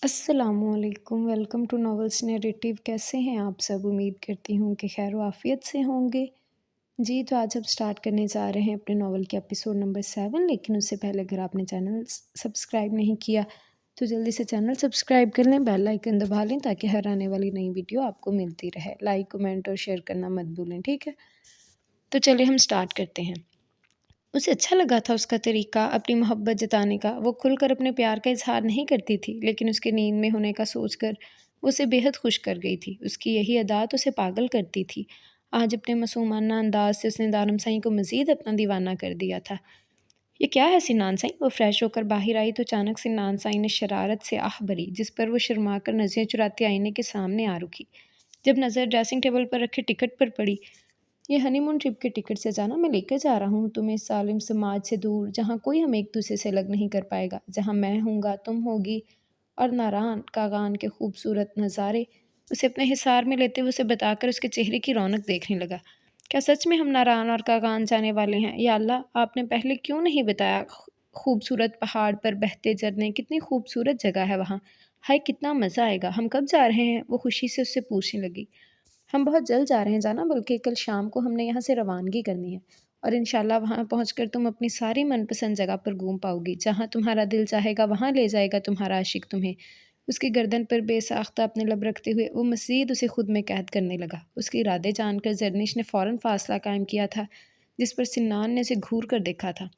अस्सलामुअलैकुम, welcome to novels narrative. कैसे हैं आप सब? उम्मीद करती हूँ कि खैर व आफ़ियत से होंगे। जी, तो आज हम स्टार्ट करने जा रहे हैं अपने नॉवल के एपिसोड नंबर 7, लेकिन उससे पहले अगर आपने चैनल सब्सक्राइब नहीं किया, तो जल्दी से चैनल सब्सक्राइब कर लें, बेल आइकन दबा लें ताकि हर आने वाली नई वीडियो आपको मिलती रहे। लाइक, कमेंट और शेयर करना मत भूलें, ठीक है? तो चलिए हम स्टार्ट करते हैं। उसे अच्छा लगा था उसका तरीका अपनी मोहब्बत जताने का। वो खुलकर अपने प्यार का इज़हार नहीं करती थी, लेकिन उसके नींद में होने का सोचकर वो उसे बेहद खुश कर गई थी। उसकी यही अदा तो उसे पागल करती थी। आज अपने मासूमाना अंदाज से उसने दारम साईं को मज़ीद अपना दीवाना कर दिया था। ये क्या है सिनान साईं? वो फ्रेश होकर बाहर आई तो अचानक सिनान साईं ने शरारत से आह भरी, जिस पर वो शर्मा कर नज़रें चुराती आईने के सामने आ रुकी। जब नज़र ड्रेसिंग टेबल पर रखे टिकट पर पड़ी, ये हनीमून ट्रिप के टिकट से जाना, मैं लेकर जा रहा हूँ तुम्हें इस ज़ालिम समाज से दूर, जहाँ कोई हमें एक-दूसरे से अलग नहीं कर पाएगा, जहाँ मैं हूँगा, तुम होगी और नारान कागान के खूबसूरत नज़ारे। उसे अपने हिसार में लेते हुए उसे बताकर उसके चेहरे की रौनक देखने लगा। क्या सच में हम नारान और कागान जाने वाले हैं? या अल्लाह, आपने पहले क्यों नहीं बताया? खूबसूरत पहाड़ पर बहते झरने, कितनी खूबसूरत जगह है वहाँ। हाय कितना मज़ा आएगा। हम कब जा रहे हैं? वो खुशी से उससे पूछने लगी। हम बहुत जल्द जा रहे हैं जाना, बल्कि कल शाम को हमने यहाँ से रवानगी करनी है और इंशाल्लाह वहाँ पहुँचकर तुम अपनी सारी मनपसंद जगह पर घूम पाओगी। जहाँ तुम्हारा दिल चाहेगा वहाँ ले जाएगा तुम्हारा आशिक तुम्हें। उसकी गर्दन पर बेसाख्ता अपने लब रखते हुए वो मज़ीद उसे खुद में कैद करने लगा। उसके इरादे जानकर ज़रनिश ने फ़ौरन फ़ासला कायम किया था, जिस पर सिन्नान ने उसे घूर कर देखा था।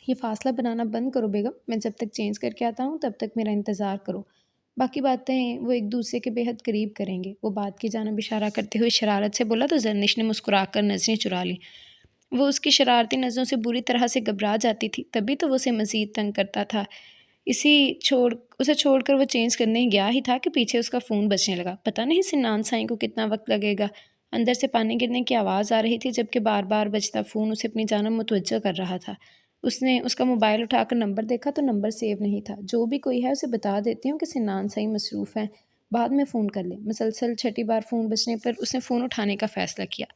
ये फ़ासला बनाना बंद करो बेगम, मैं जब तक चेंज करके आता हूँ तब तक मेरा इंतज़ार करो। बाकी बातें वो एक दूसरे के बेहद करीब करेंगे। वो बात की जानिब इशारा करते हुए शरारत से बोला तो ज़रनिश ने मुस्कुराकर नज़रें चुरा लीं। वो उसकी शरारती नज़रों से बुरी तरह से घबरा जाती थी, तभी तो वो उसे मज़ीद तंग करता था। इसी छोड़ उसे छोड़कर वो चेंज करने गया ही था कि पीछे उसका फ़ोन बजने लगा। पता नहीं सिन्नान साईं को कितना वक़्त लगेगा। अंदर से पानी गिरने की आवाज़ आ रही थी, जबकि बार-बार बजता फ़ोन उसे अपनी जानब मुतवज्जो कर रहा था। उसने उसका मोबाइल उठाकर नंबर देखा तो नंबर सेव नहीं था। जो भी कोई है उसे बता देती हूँ कि सिन्नान साईं मसरूफ़ हैं, बाद में फ़ोन कर लें। मुसलसल छठी बार फ़ोन बजने पर उसने फ़ोन उठाने का फ़ैसला किया।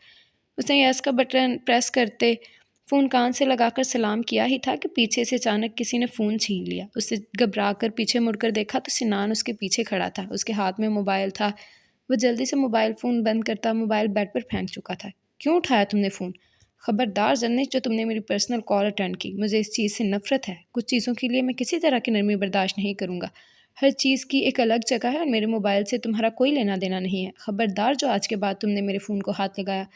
उसने यस का बटन प्रेस करते फ़ोन कान से लगाकर सलाम किया ही था कि पीछे से अचानक किसी ने फ़ोन छीन लिया। उसने घबराकर पीछे मुड़कर देखा तो सिनान उसके पीछे खड़ा था। उसके हाथ में मोबाइल था। वो जल्दी से मोबाइल फ़ोन बंद करता मोबाइल बेड पर फेंक चुका था। क्यों उठाया तुमने फ़ोन? खबरदार जन्नत, जो तुमने मेरी पर्सनल कॉल अटेंड की। मुझे इस चीज़ से नफ़रत है। कुछ चीज़ों के लिए मैं किसी तरह की नरमी बर्दाश्त नहीं करूँगा। हर चीज़ की एक अलग जगह है और मेरे मोबाइल से तुम्हारा कोई लेना-देना नहीं है। खबरदार जो आज के बाद तुमने मेरे फ़ोन को हाथ लगाया।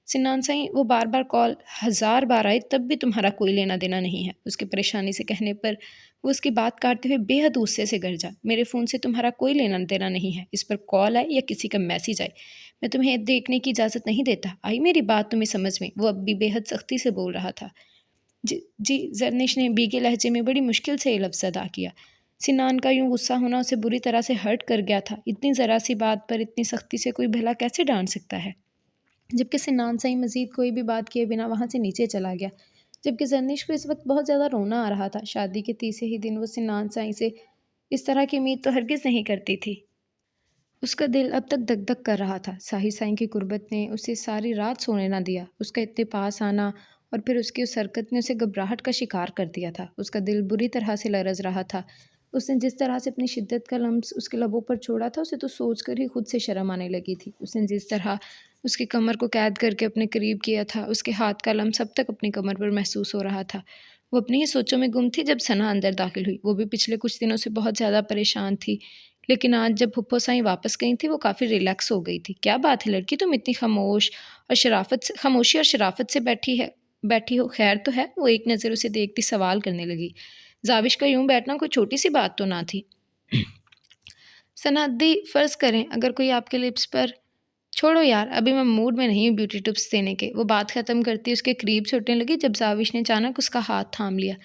सिनान साईं, वो बार-बार कॉल 1000 बार आए तब भी तुम्हारा कोई लेना-देना नहीं है। उसके परेशानी से कहने पर वो उसकी बात काटते हुए बेहद गुस्से से गरजा। मेरे फ़ोन से तुम्हारा कोई लेना-देना नहीं है। इस पर कॉल आए या किसी का मैसेज आए, मैं तुम्हें देखने की इजाज़त नहीं देता। आई मेरी बात तुम्हें समझ में? वो अब भी बेहद सख्ती से बोल रहा था। जी, ज़रनिश ने भीगे लहजे में बड़ी मुश्किल से ये लफ्ज़ अदा किया। सिनान का यूँ गुस्सा होना उसे बुरी तरह से हर्ट कर गया था। इतनी ज़रा-सी बात पर इतनी सख्ती से कोई भला कैसे डाँट सकता है? जबकि सिनान साईं मज़ीद कोई भी बात किए बिना वहाँ से नीचे चला गया। जबकि ज़रनिश को इस वक़्त बहुत ज़्यादा रोना आ रहा था। शादी के तीसरे ही दिन वो सिनान साईं से इस तरह की उम्मीद तो हरगिज़ नहीं करती थी। उसका दिल अब तक धक-धक कर रहा था। साहिर साईं की गुर्बत ने उसे सारी रात सोने ना दिया। उसका इतने पास आना और फिर उसकी उस हरकत ने उसे घबराहट का शिकार कर दिया था। उसका दिल बुरी तरह से लरज़ रहा था। उसने जिस तरह से अपनी शिद्दत का लम्स उसके लबों पर छोड़ा था, उसे तो सोचकर ही खुद से शर्म आने लगी थी। उसने जिस तरह उसकी कमर को कैद करके अपने करीब किया था, उसके हाथ का लम्स अब तक अपनी कमर पर महसूस हो रहा था। वो अपनी ही सोचों में गुम थी जब सना अंदर दाखिल हुई। वो भी पिछले कुछ दिनों से बहुत ज़्यादा परेशान थी। लेकिन आज जब फूफो साईं वापस गई थी, वो काफ़ी रिलैक्स हो गई थी। क्या बात है लड़की, तुम इतनी खामोशी और शराफ़त से बैठी हो, खैर तो है? वो एक नज़र उसे देखती सवाल करने लगी। ज़ाविश का यूँ बैठना कोई छोटी-सी बात तो ना थी। सनअद्दी फ़र्ज़ करें अगर कोई आपके लिप्स पर छोड़ो यार, अभी मैं मूड में नहीं हूँ ब्यूटी टिप्स देने के। वो बात ख़त्म करती उसके करीब से उठने लगी जब ज़ाविश ने अचानक उसका हाथ थाम लिया।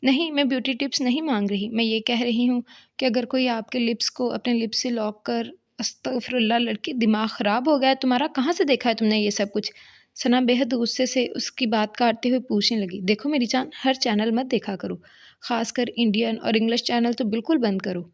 नहीं, मैं ब्यूटी टिप्स नहीं माँग रही। मैं ये कह रही हूँ कि अगर कोई आपके लिप्स को अपने लिप्स से लॉक कर अस्तग़फ़िरुल्लाह लड़की, दिमाग ख़राब हो गया है तुम्हारा? कहाँ से देखा है तुमने ये सब कुछ? सना बेहद गुस्से से उसकी बात काटते हुए पूछने लगी। देखो मेरी जान, हर चैनल मत देखा करो। ख़ासकर इंडियन और इंग्लिश चैनल तो बिल्कुल बंद करो।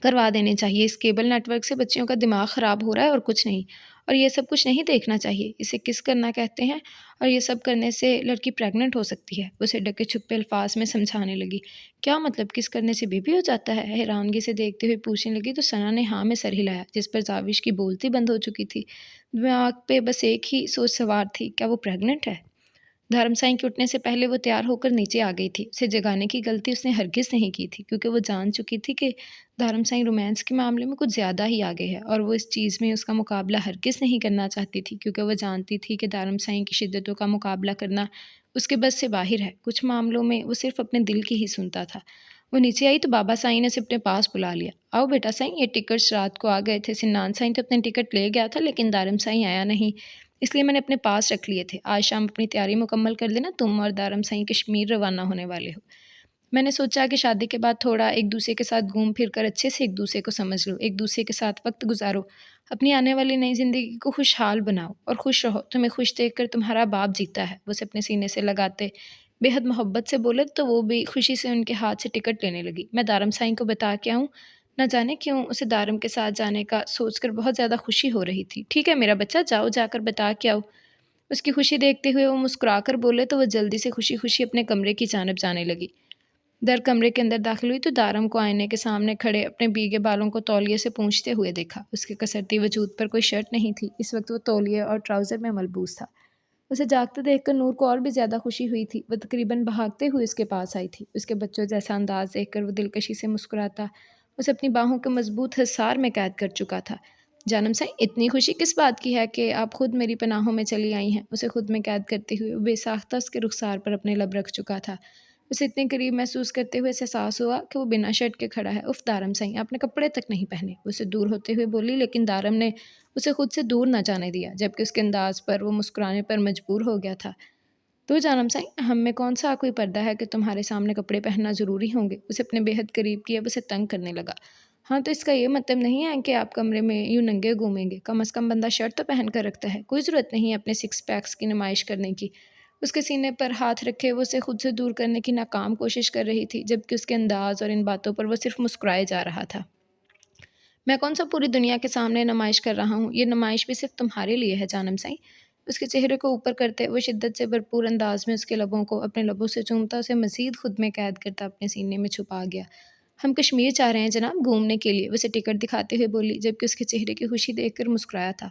करवा देने चाहिए। इस केबल नेटवर्क से बच्चियों का दिमाग ख़राब हो रहा है और कुछ नहीं। और ये सब कुछ नहीं देखना चाहिए। इसे किस करना कहते हैं और ये सब करने से लड़की प्रेग्नेंट हो सकती है। उसे डके छुपे अल्फाज में समझाने लगी। क्या मतलब, किस करने से बेबी हो जाता है? हैरानगी से देखते हुए पूछने लगी तो सना ने हाँ में सर हिलाया, जिस पर जाविश की बोलती बंद हो चुकी थी। दिमाग पे बस एक ही सोच सवार थी, क्या वो प्रेग्नेंट है? धर्मसाई के उठने से पहले वो तैयार होकर नीचे आ गई थी। उसे जगाने की गलती उसने हरगिज़ नहीं की थी, क्योंकि वो जान चुकी थी कि धर्मसाई रोमांस के मामले में कुछ ज़्यादा ही आगे है और वो इस चीज़ में उसका मुकाबला हरगिज़ नहीं करना चाहती थी, क्योंकि वो जानती थी कि धर्मसाई की शिद्दतों का मुकाबला करना उसके बस से बाहर है। कुछ मामलों में वो सिर्फ अपने दिल की ही सुनता था। वो नीचे आई तो बाबा साईं ने उसे अपने पास बुला लिया। आओ बेटा साईं, ये टिकट्स रात को आ गए थे। सिन्नान साईं तो अपने टिकट ले गया था, लेकिन दारम साईं आया नहीं, इसलिए मैंने अपने पास रख लिए थे। आज शाम अपनी तैयारी मुकम्मल कर लेना, तुम और दारम साईं कश्मीर रवाना होने वाले हो। मैंने सोचा कि शादी के बाद थोड़ा एक दूसरे के साथ घूम फिर कर अच्छे से एक दूसरे को समझ लो, एक दूसरे के साथ वक्त गुजारो, अपनी आने वाली नई ज़िंदगी को खुशहाल बनाओ और खुश रहो। तुम्हें खुश देखकर तुम्हारा बाप जीता है। वो उसे अपने सीने से लगाते बेहद मोहब्बत से बोले तो वो भी खुशी से उनके हाथ से टिकट लेने लगी। मैं दारम साईं को बता के आऊँ? न जाने क्यों उसे दारम के साथ जाने का सोचकर बहुत ज़्यादा खुशी हो रही थी। ठीक है मेरा बच्चा, जाओ जाकर बता के आओ। उसकी खुशी देखते हुए वो मुस्कुराकर बोले तो वह जल्दी से खुशी-खुशी अपने कमरे की जानिब जाने लगी। दर कमरे के अंदर दाखिल हुई तो दारम को आईने के सामने खड़े अपने भीगे बालों को तौलिए से पोंछते हुए देखा। उसके कसरती वजूद पर कोई शर्ट नहीं थी। इस वक्त वो तौलिए और ट्राउज़र में मलबूस था। उसे जागते देखकर नूर को और भी ज़्यादा खुशी हुई थी। वह तकरीबन भागते हुए उसके पास आई थी। उसके बच्चों जैसा अंदाज़ देखकर वो दिलकशी से मुस्कुराता उसे अपनी बाहों के मजबूत हिसार में कैद कर चुका था। जानम साईं, इतनी खुशी किस बात की है कि आप खुद मेरी पनाहों में चली आई हैं? उसे खुद में कैद करते हुए वो बेसाख्ता उसके रुखसार पर अपने लब रख चुका था। उसे इतने करीब महसूस करते हुए ऐसा एहसास हुआ कि वो बिना शर्ट के खड़ा है। उफ़ दारम साईं, आपने कपड़े तक नहीं पहने। उसे दूर होते हुए बोली, लेकिन दारम ने उसे खुद से दूर न जाने दिया, जबकि उसके अंदाज़ पर वो मुस्कुराने पर मजबूर हो गया था। तो जानम साईं, हम में कौन-सा कोई पर्दा है कि तुम्हारे सामने कपड़े पहनना ज़रूरी होंगे? उसे अपने बेहद करीब किए, अब उसे तंग करने लगा। हाँ, तो इसका ये मतलब नहीं है कि आप कमरे में यूँ नंगे घूमेंगे। कम से कम बंदा शर्ट तो पहन कर रखता है। कोई ज़रूरत नहीं है अपने सिक्स पैक्स की नुमाइश करने की। उसके सीने पर हाथ रखे वो उसे खुद से दूर करने की नाकाम कोशिश कर रही थी, जबकि उसके अंदाज़ और इन बातों पर वो सिर्फ़ मुस्कुराए जा रहा था। मैं कौन-सा पूरी दुनिया के सामने नुमाइश कर रहा हूँ, ये नुमाइश भी सिर्फ़ तुम्हारे लिए है जानम साईं। उसके चेहरे को ऊपर करते वो शिद्दत से भरपूर अंदाज़ में उसके लबों को अपने लबों से चूमता उसे मज़ीद खुद में कैद करता अपने सीने में छुपा गया। हम कश्मीर जा रहे हैं जनाब, घूमने के लिए, उसे टिकट दिखाते हुए बोली, जबकि उसके चेहरे की खुशी देखकर मुस्कुराया था।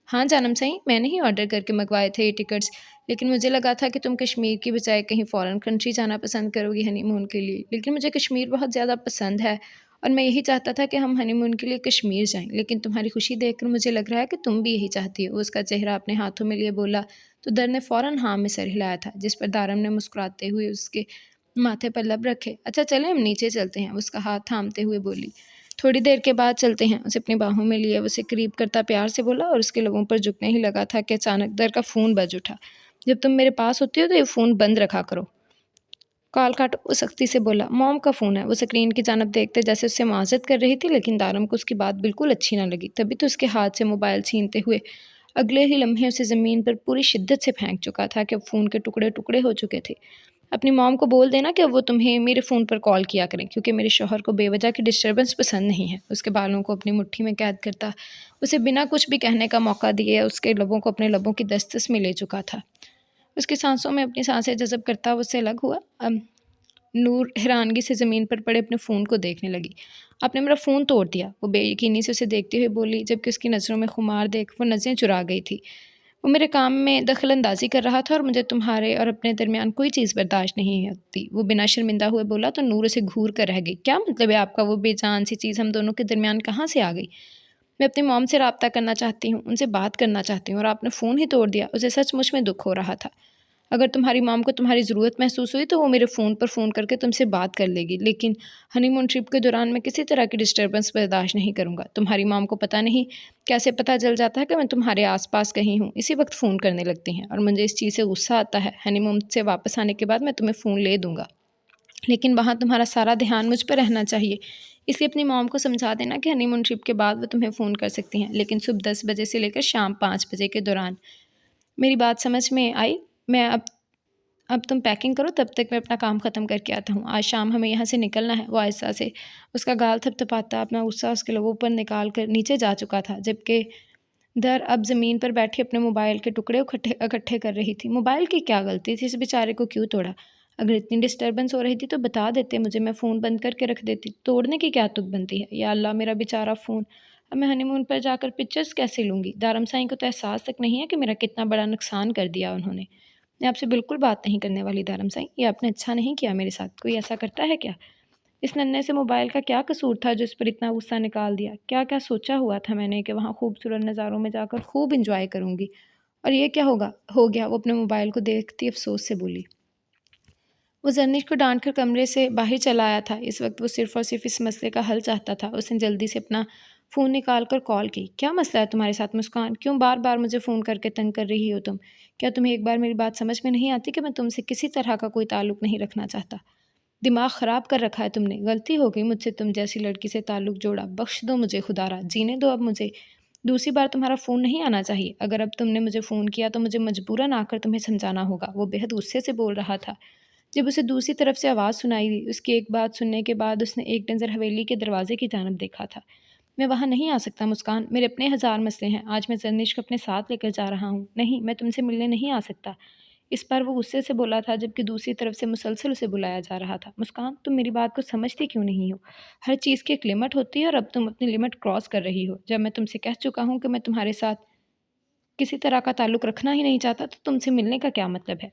हाँ जानम साईं, मैंने ही ऑर्डर करके मँगवाए थे ये टिकट्स, लेकिन मुझे लगा था कि तुम कश्मीर की बजाय कहीं फ़ॉरेन कंट्री जाना पसंद करोगी हनीमून के लिए। लेकिन मुझे कश्मीर बहुत ज़्यादा पसंद है और मैं यही चाहता था कि हम हनीमून के लिए कश्मीर जाएँ। लेकिन तुम्हारी खुशी देखकर मुझे लग रहा है कि तुम भी यही चाहती हो। वो उसका चेहरा अपने हाथों में लिए बोला, तो दर ने फ़ौरन हाँ में सर हिलाया था, जिस पर दारम ने मुस्कुराते हुए उसके माथे पर लब रखे। अच्छा चलें, हम नीचे चलते हैं, वो उसका हाथ थामते हुए बोली। थोड़ी देर के बाद चलते हैं, उसे अपनी बाहों में लिए उसे करीब करता प्यार से बोला और उसके लबों पर झुकने ही लगा था कि अचानक दर का फ़ोन बज उठा। जब तुम मेरे पास होती हो तो ये फ़ोन बंद रखा करो। कॉल काटो, वो सख्ती से बोला। मॉम का फ़ोन है। वो स्क्रीन की जानब देखते जैसे उससे मुआज़त कर रही थी, लेकिन दारम को उसकी बात बिल्कुल अच्छी ना लगी। तभी तो उसके हाथ से मोबाइल छीनते हुए अगले ही लम्हे उसे ज़मीन पर पूरी शिद्दत से फेंक चुका था कि अब फ़ोन के टुकड़े-टुकड़े हो चुके थे। अपनी मॉम को बोल देना कि अब वो तुम्हें मेरे फ़ोन पर कॉल किया करें, क्योंकि मेरे शौहर को बेवजह की डिस्टर्बेंस पसंद नहीं है। उसके बालों को अपनी मुट्ठी में कैद करता, उसे बिना कुछ भी कहने का मौका दिए उसके लबों को अपने लबों की दस्तस में ले चुका था। उसकी सांसों में अपनी सांसें जज़ब करता वो उससे अलग हुआ। नूर हैरानगी से ज़मीन पर पड़े अपने फ़ोन को देखने लगी। आपने मेरा फ़ोन तोड़ दिया, वो बेयकीनी से उसे देखते हुए बोली, जबकि उसकी नज़रों में खुमार देख वो नज़रें चुरा गई थी। वो मेरे काम में दखल-अंदाज़ी कर रहा था और मुझे तुम्हारे और अपने दरमियान कोई चीज़ बर्दाश्त नहीं होती। वो बिना शर्मिंदा हुए बोला तो नूर उसे घूर कर रह गई। क्या मतलब है आपका? वो बेजान सी चीज़ हम दोनों के दरमियान कहाँ से आ गई? मैं अपनी मॉम से राब्ता करना चाहती हूँ, उनसे बात करना चाहती हूँ और आपने फ़ोन ही तोड़ दिया। उसे सचमुच में दुःख हो रहा था। अगर तुम्हारी मॉम को तुम्हारी ज़रूरत महसूस हुई तो वो मेरे फ़ोन पर फ़ोन करके तुमसे बात कर लेगी, लेकिन हनीमून ट्रिप के दौरान मैं किसी तरह की डिस्टर्बेंस बर्दाश्त नहीं करूँगा। तुम्हारी मॉम को पता नहीं कैसे पता चल जाता है कि मैं तुम्हारे आस-पास कहीं हूँ, इसी वक्त फ़ोन करने लगती हैं और मुझे इस चीज़ से गुस्सा आता है। हनीमून से वापस आने के बाद मैं तुम्हें फ़ोन ले दूँगा, लेकिन वहाँ तुम्हारा सारा ध्यान मुझ पर रहना चाहिए। इसलिए अपनी मॉम को समझा देना कि हनीमून ट्रिप के बाद वो तुम्हें फ़ोन कर सकती हैं, लेकिन सुबह 10 बजे से लेकर शाम 5 बजे के दौरान। मेरी बात समझ में आई? मैं अब अब तुम पैकिंग करो, तब तक मैं अपना काम ख़त्म करके आता हूँ। आज शाम हमें यहाँ से निकलना है। वो आहिस्ता से उसका गाल थपथपाता अपना गुस्सा उसके लबों पर निकाल कर नीचे जा चुका था, जबकि दर अब ज़मीन पर बैठी अपने मोबाइल के टुकड़े इकट्ठे कर रही थी। मोबाइल की क्या गलती थी? इस बेचारे को क्यों तोड़ा? अगर इतनी डिस्टर्बेंस हो रही थी तो बता देते मुझे, मैं फ़ोन बंद करके रख देती। तोड़ने की क्या तुक बनती है? या अल्लाह, मेरा बेचारा फ़ोन! अब मैं हनीमून पर जाकर पिक्चर्स कैसे लूँगी? दारम साईं को तो एहसास तक नहीं है कि मेरा कितना बड़ा नुकसान कर दिया उन्होंने। मैं आपसे बिल्कुल बात नहीं करने वाली दारम साईं, ये आपने अच्छा नहीं किया मेरे साथ। कोई ऐसा करता है क्या? इस नन्हे से मोबाइल का क्या कसूर था जो इस पर इतना गुस्सा निकाल दिया? क्या-क्या सोचा हुआ था मैंने कि वहाँ खूबसूरत नज़ारों में जाकर खूब एन्जॉय करूँगी, और ये क्या हो गया? वो अपने मोबाइल को देखती अफ़सोस से बोली। वो जर्निश को डाँट कर कमरे से बाहर चला आया था। इस वक्त वो सिर्फ़ और सिर्फ़ इस मसले का हल चाहता था। उसने जल्दी से अपना फ़ोन निकाल कर कॉल की। क्या मसला है तुम्हारे साथ मुस्कान? क्यों बार-बार मुझे फ़ोन करके तंग कर रही हो तुम? क्या तुम्हें एक बार मेरी बात समझ में नहीं आती कि मैं तुमसे किसी तरह का कोई ताल्लुक़ नहीं रखना चाहता? दिमाग ख़राब कर रखा है तुमने। गलती हो गई मुझसे तुम जैसी लड़की से ताल्लुक़ जोड़ा। बख़्श दो मुझे खुदारा, जीने दो अब मुझे। दूसरी बार तुम्हारा फ़ोन नहीं आना चाहिए। अगर अब तुमने मुझे फ़ोन किया तो मुझे मजबूरन आकर तुम्हें समझाना होगा। वो बेहद गुस्से से बोल रहा था। जब उसे दूसरी तरफ से आवाज़ सुनाई दी, उसकी एक बात सुनने के बाद उसने एक नज़र हवेली के दरवाज़े की जानब देखा था। मैं वहाँ नहीं आ सकता मुस्कान, मेरे अपने हज़ार मसले हैं। आज मैं ज़रनिश को अपने साथ लेकर जा रहा हूँ। नहीं, मैं तुमसे मिलने नहीं आ सकता। इस बार वो गुस्से से बोला था, जबकि दूसरी तरफ से मुसलसल उसे बुलाया जा रहा था। मुस्कान, तुम मेरी बात को समझती क्यों नहीं हो? हर चीज़ की एक लिमिट होती है और अब तुम अपनी लिमिट क्रॉस कर रही हो। जब मैं तुमसे कह चुका हूँ कि मैं तुम्हारे साथ किसी तरह का ताल्लुक़ रखना ही नहीं चाहता, तो तुमसे मिलने का क्या मतलब है?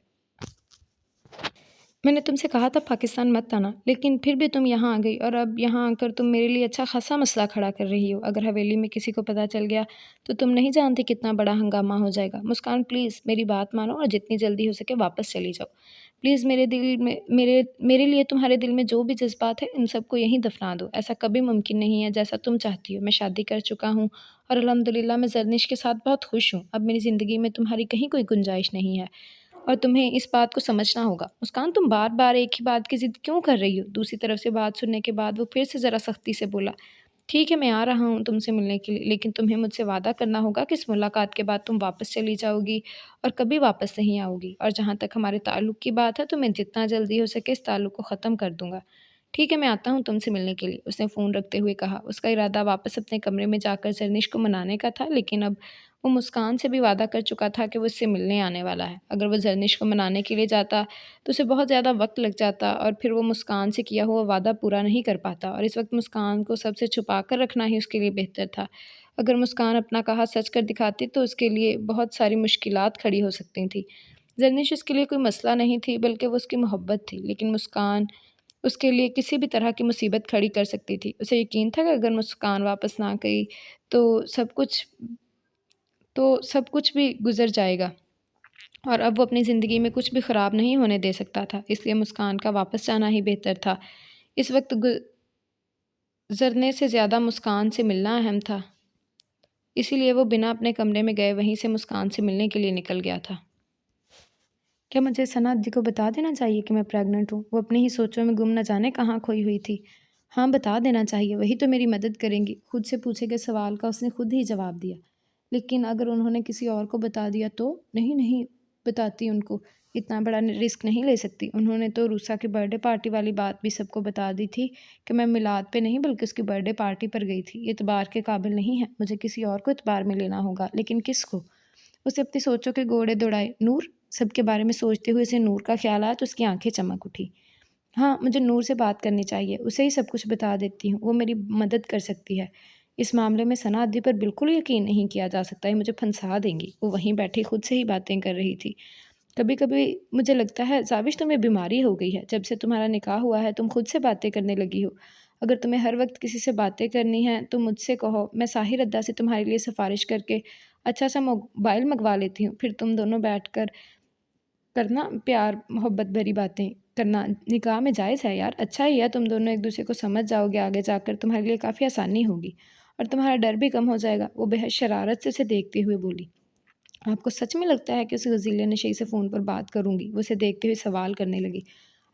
मैंने तुमसे कहा था पाकिस्तान मत आना, लेकिन फिर भी तुम यहाँ आ गई, और अब यहाँ आकर तुम मेरे लिए अच्छा खासा मसला खड़ा कर रही हो। अगर हवेली में किसी को पता चल गया तो तुम नहीं जानती कितना बड़ा हंगामा हो जाएगा। मुस्कान, प्लीज़ मेरी बात मानो और जितनी जल्दी हो सके वापस चली जाओ। प्लीज़ मेरे दिल में मेरे लिए तुम्हारे दिल में जो भी जज़्बात है, इन सबको यहीं दफ़ना दो। ऐसा कभी मुमकिन नहीं है जैसा तुम चाहती हो। मैं शादी कर चुका हूँ और अल्हम्दुलिल्लाह मैं ज़रनिश के साथ बहुत खुश हूँ। अब मेरी ज़िंदगी में तुम्हारी कहीं कोई गुंजाइश नहीं है। और तुम्हें इस बात को समझना होगा। मुस्कान, तुम बार-बार एक ही बात की ज़िद क्यों कर रही हो? दूसरी तरफ से बात सुनने के बाद वो फिर से ज़रा सख्ती से बोला, ठीक है, मैं आ रहा हूँ तुमसे मिलने के लिए, लेकिन तुम्हें मुझसे वादा करना होगा कि इस मुलाकात के बाद तुम वापस चली जाओगी और कभी वापस नहीं आओगी। और जहाँ तक हमारे ताल्लुक़ की बात है, तो मैं जितना जल्दी हो सके इस ताल्लुक़ को ख़त्म कर दूँगा। ठीक है, मैं आता हूँ तुमसे मिलने के लिए, उसने फ़ोन रखते हुए कहा। उसका इरादा वापस अपने कमरे में जाकर ज़रनिश को मनाने का था, लेकिन अब वो मुस्कान से भी वादा कर चुका था कि वो उससे मिलने आने वाला है। अगर वो ज़रनिश को मनाने के लिए जाता, तो उसे बहुत ज़्यादा वक़्त लग जाता और फिर वो मुस्कान से किया हुआ वादा पूरा नहीं कर पाता, और इस वक़्त मुस्कान को सबसे छुपा कर रखना ही उसके लिए बेहतर था। अगर मुस्कान अपना कहा सच कर दिखाती, तो उसके लिए बहुत सारी मुश्किलात खड़ी हो सकती थीं। ज़रनिश उसके लिए कोई मसला नहीं थी, बल्कि वो उसकी मोहब्बत थी, लेकिन मुस्कान उसके लिए किसी भी तरह की मुसीबत खड़ी कर सकती थी। उसे यकीन था कि अगर मुस्कान वापस ना गई, तो सब कुछ सब कुछ भी गुज़र जाएगा, और अब वो अपनी ज़िंदगी में कुछ भी ख़राब नहीं होने दे सकता था। इसलिए मुस्कान का वापस जाना ही बेहतर था। इस वक़्त गुज़रने से ज़्यादा मुस्कान से मिलना अहम था। इसीलिए वो बिना अपने कमरे में गए वहीं से मुस्कान से मिलने के लिए निकल गया था। क्या मुझे सना दी को बता देना चाहिए कि मैं प्रेग्नेंट हूँ? वो अपनी ही सोचों में गुम न जाने कहाँ खोई हुई थी। हाँ, बता देना चाहिए, वही तो मेरी मदद करेंगी। खुद से पूछे गए सवाल का उसने खुद ही जवाब दिया। लेकिन अगर उन्होंने किसी और को बता दिया तो? नहीं, नहीं बताती उनको, इतना बड़ा रिस्क नहीं ले सकती। उन्होंने तो रूसा की बर्थडे पार्टी वाली बात भी सबको बता दी थी कि मैं मिलाद पे नहीं बल्कि उसकी बर्थडे पार्टी पर गई थी। ये इतबार के काबिल नहीं है, मुझे किसी और को इतबार में लेना होगा, लेकिन किसको? उसे अपनी सोचों के घोड़े दौड़ाए। नूर? सबके बारे में सोचते हुए उसे नूर का ख़्याल आया तो उसकी आँखें चमक उठी। हाँ, मुझे नूर से बात करनी चाहिए, उसे ही सब कुछ बता देती हूँ, वो मेरी मदद कर सकती है। इस मामले में सना दी पर बिल्कुल यकीन नहीं किया जा सकता, ये मुझे फंसा देंगी। वो वहीं बैठी खुद से ही बातें कर रही थी। कभी-कभी मुझे लगता है ज़ाविश, तुम्हें बीमारी हो गई है। जब से तुम्हारा निकाह हुआ है तुम खुद से बातें करने लगी हो। अगर तुम्हें हर वक़्त किसी से बातें करनी हैं तो मुझसे कहो, मैं साहिर अद्दा से तुम्हारे लिए सिफ़ारिश करके अच्छा-सा मोबाइल मँगवा लेती हूँ। फिर तुम दोनों बैठकर करना प्यार मोहब्बत भरी बातें करना। निकाह में जायज़ है यार, अच्छा ही है, तुम दोनों एक-दूसरे को समझ जाओगे, आगे जाकर तुम्हारे लिए काफ़ी आसानी होगी और तुम्हारा डर भी कम हो जाएगा। वो बेहद शरारत से उसे देखते हुए बोली। आपको सच में लगता है कि उस गज़ीले नशे से फ़ोन पर बात करूँगी? वो उसे देखते हुए सवाल करने लगी।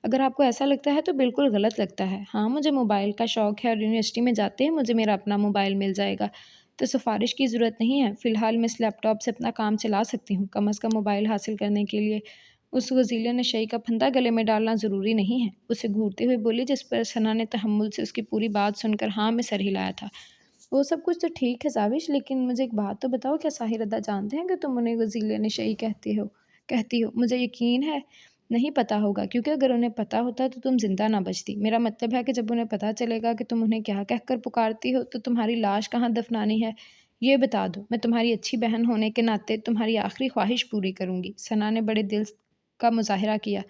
अगर आपको ऐसा लगता है तो बिल्कुल गलत लगता है। हाँ, मुझे मोबाइल का शौक़ है और यूनिवर्सिटी में जाते ही मुझे मेरा अपना मोबाइल मिल जाएगा, तो सिफ़ारिश की ज़रूरत नहीं है। फ़िलहाल मैं इस लैपटॉप से अपना काम चला सकती हूँ। कम अज़ कम मोबाइल हासिल करने के लिए उस वज़ीले ने शई का फंदा गले में डालना ज़रूरी नहीं है, उसे घूरते हुए बोली, जिस पर सना ने तहम्मुल से उसकी पूरी बात सुनकर हाँ में सर हिलाया था। वो सब कुछ तो ठीक है ज़ाविश, लेकिन मुझे एक बात तो बताओ, क्या साहिर अदा जानते हैं कि तुम उन्हें वज़ीले ने शई कहती हो? मुझे यकीन है नहीं पता होगा, क्योंकि अगर उन्हें पता होता तो तुम ज़िंदा ना बचती। मेरा मतलब है कि जब उन्हें पता चलेगा कि तुम उन्हें क्या कहकर पुकारती हो, तो तुम्हारी लाश कहाँ दफ़नानी है, ये बता दो। मैं तुम्हारी अच्छी बहन होने के नाते तुम्हारी आखिरी ख्वाहिश पूरी करूँगी। सना ने बड़े दिल का मुज़ाहिरा किया।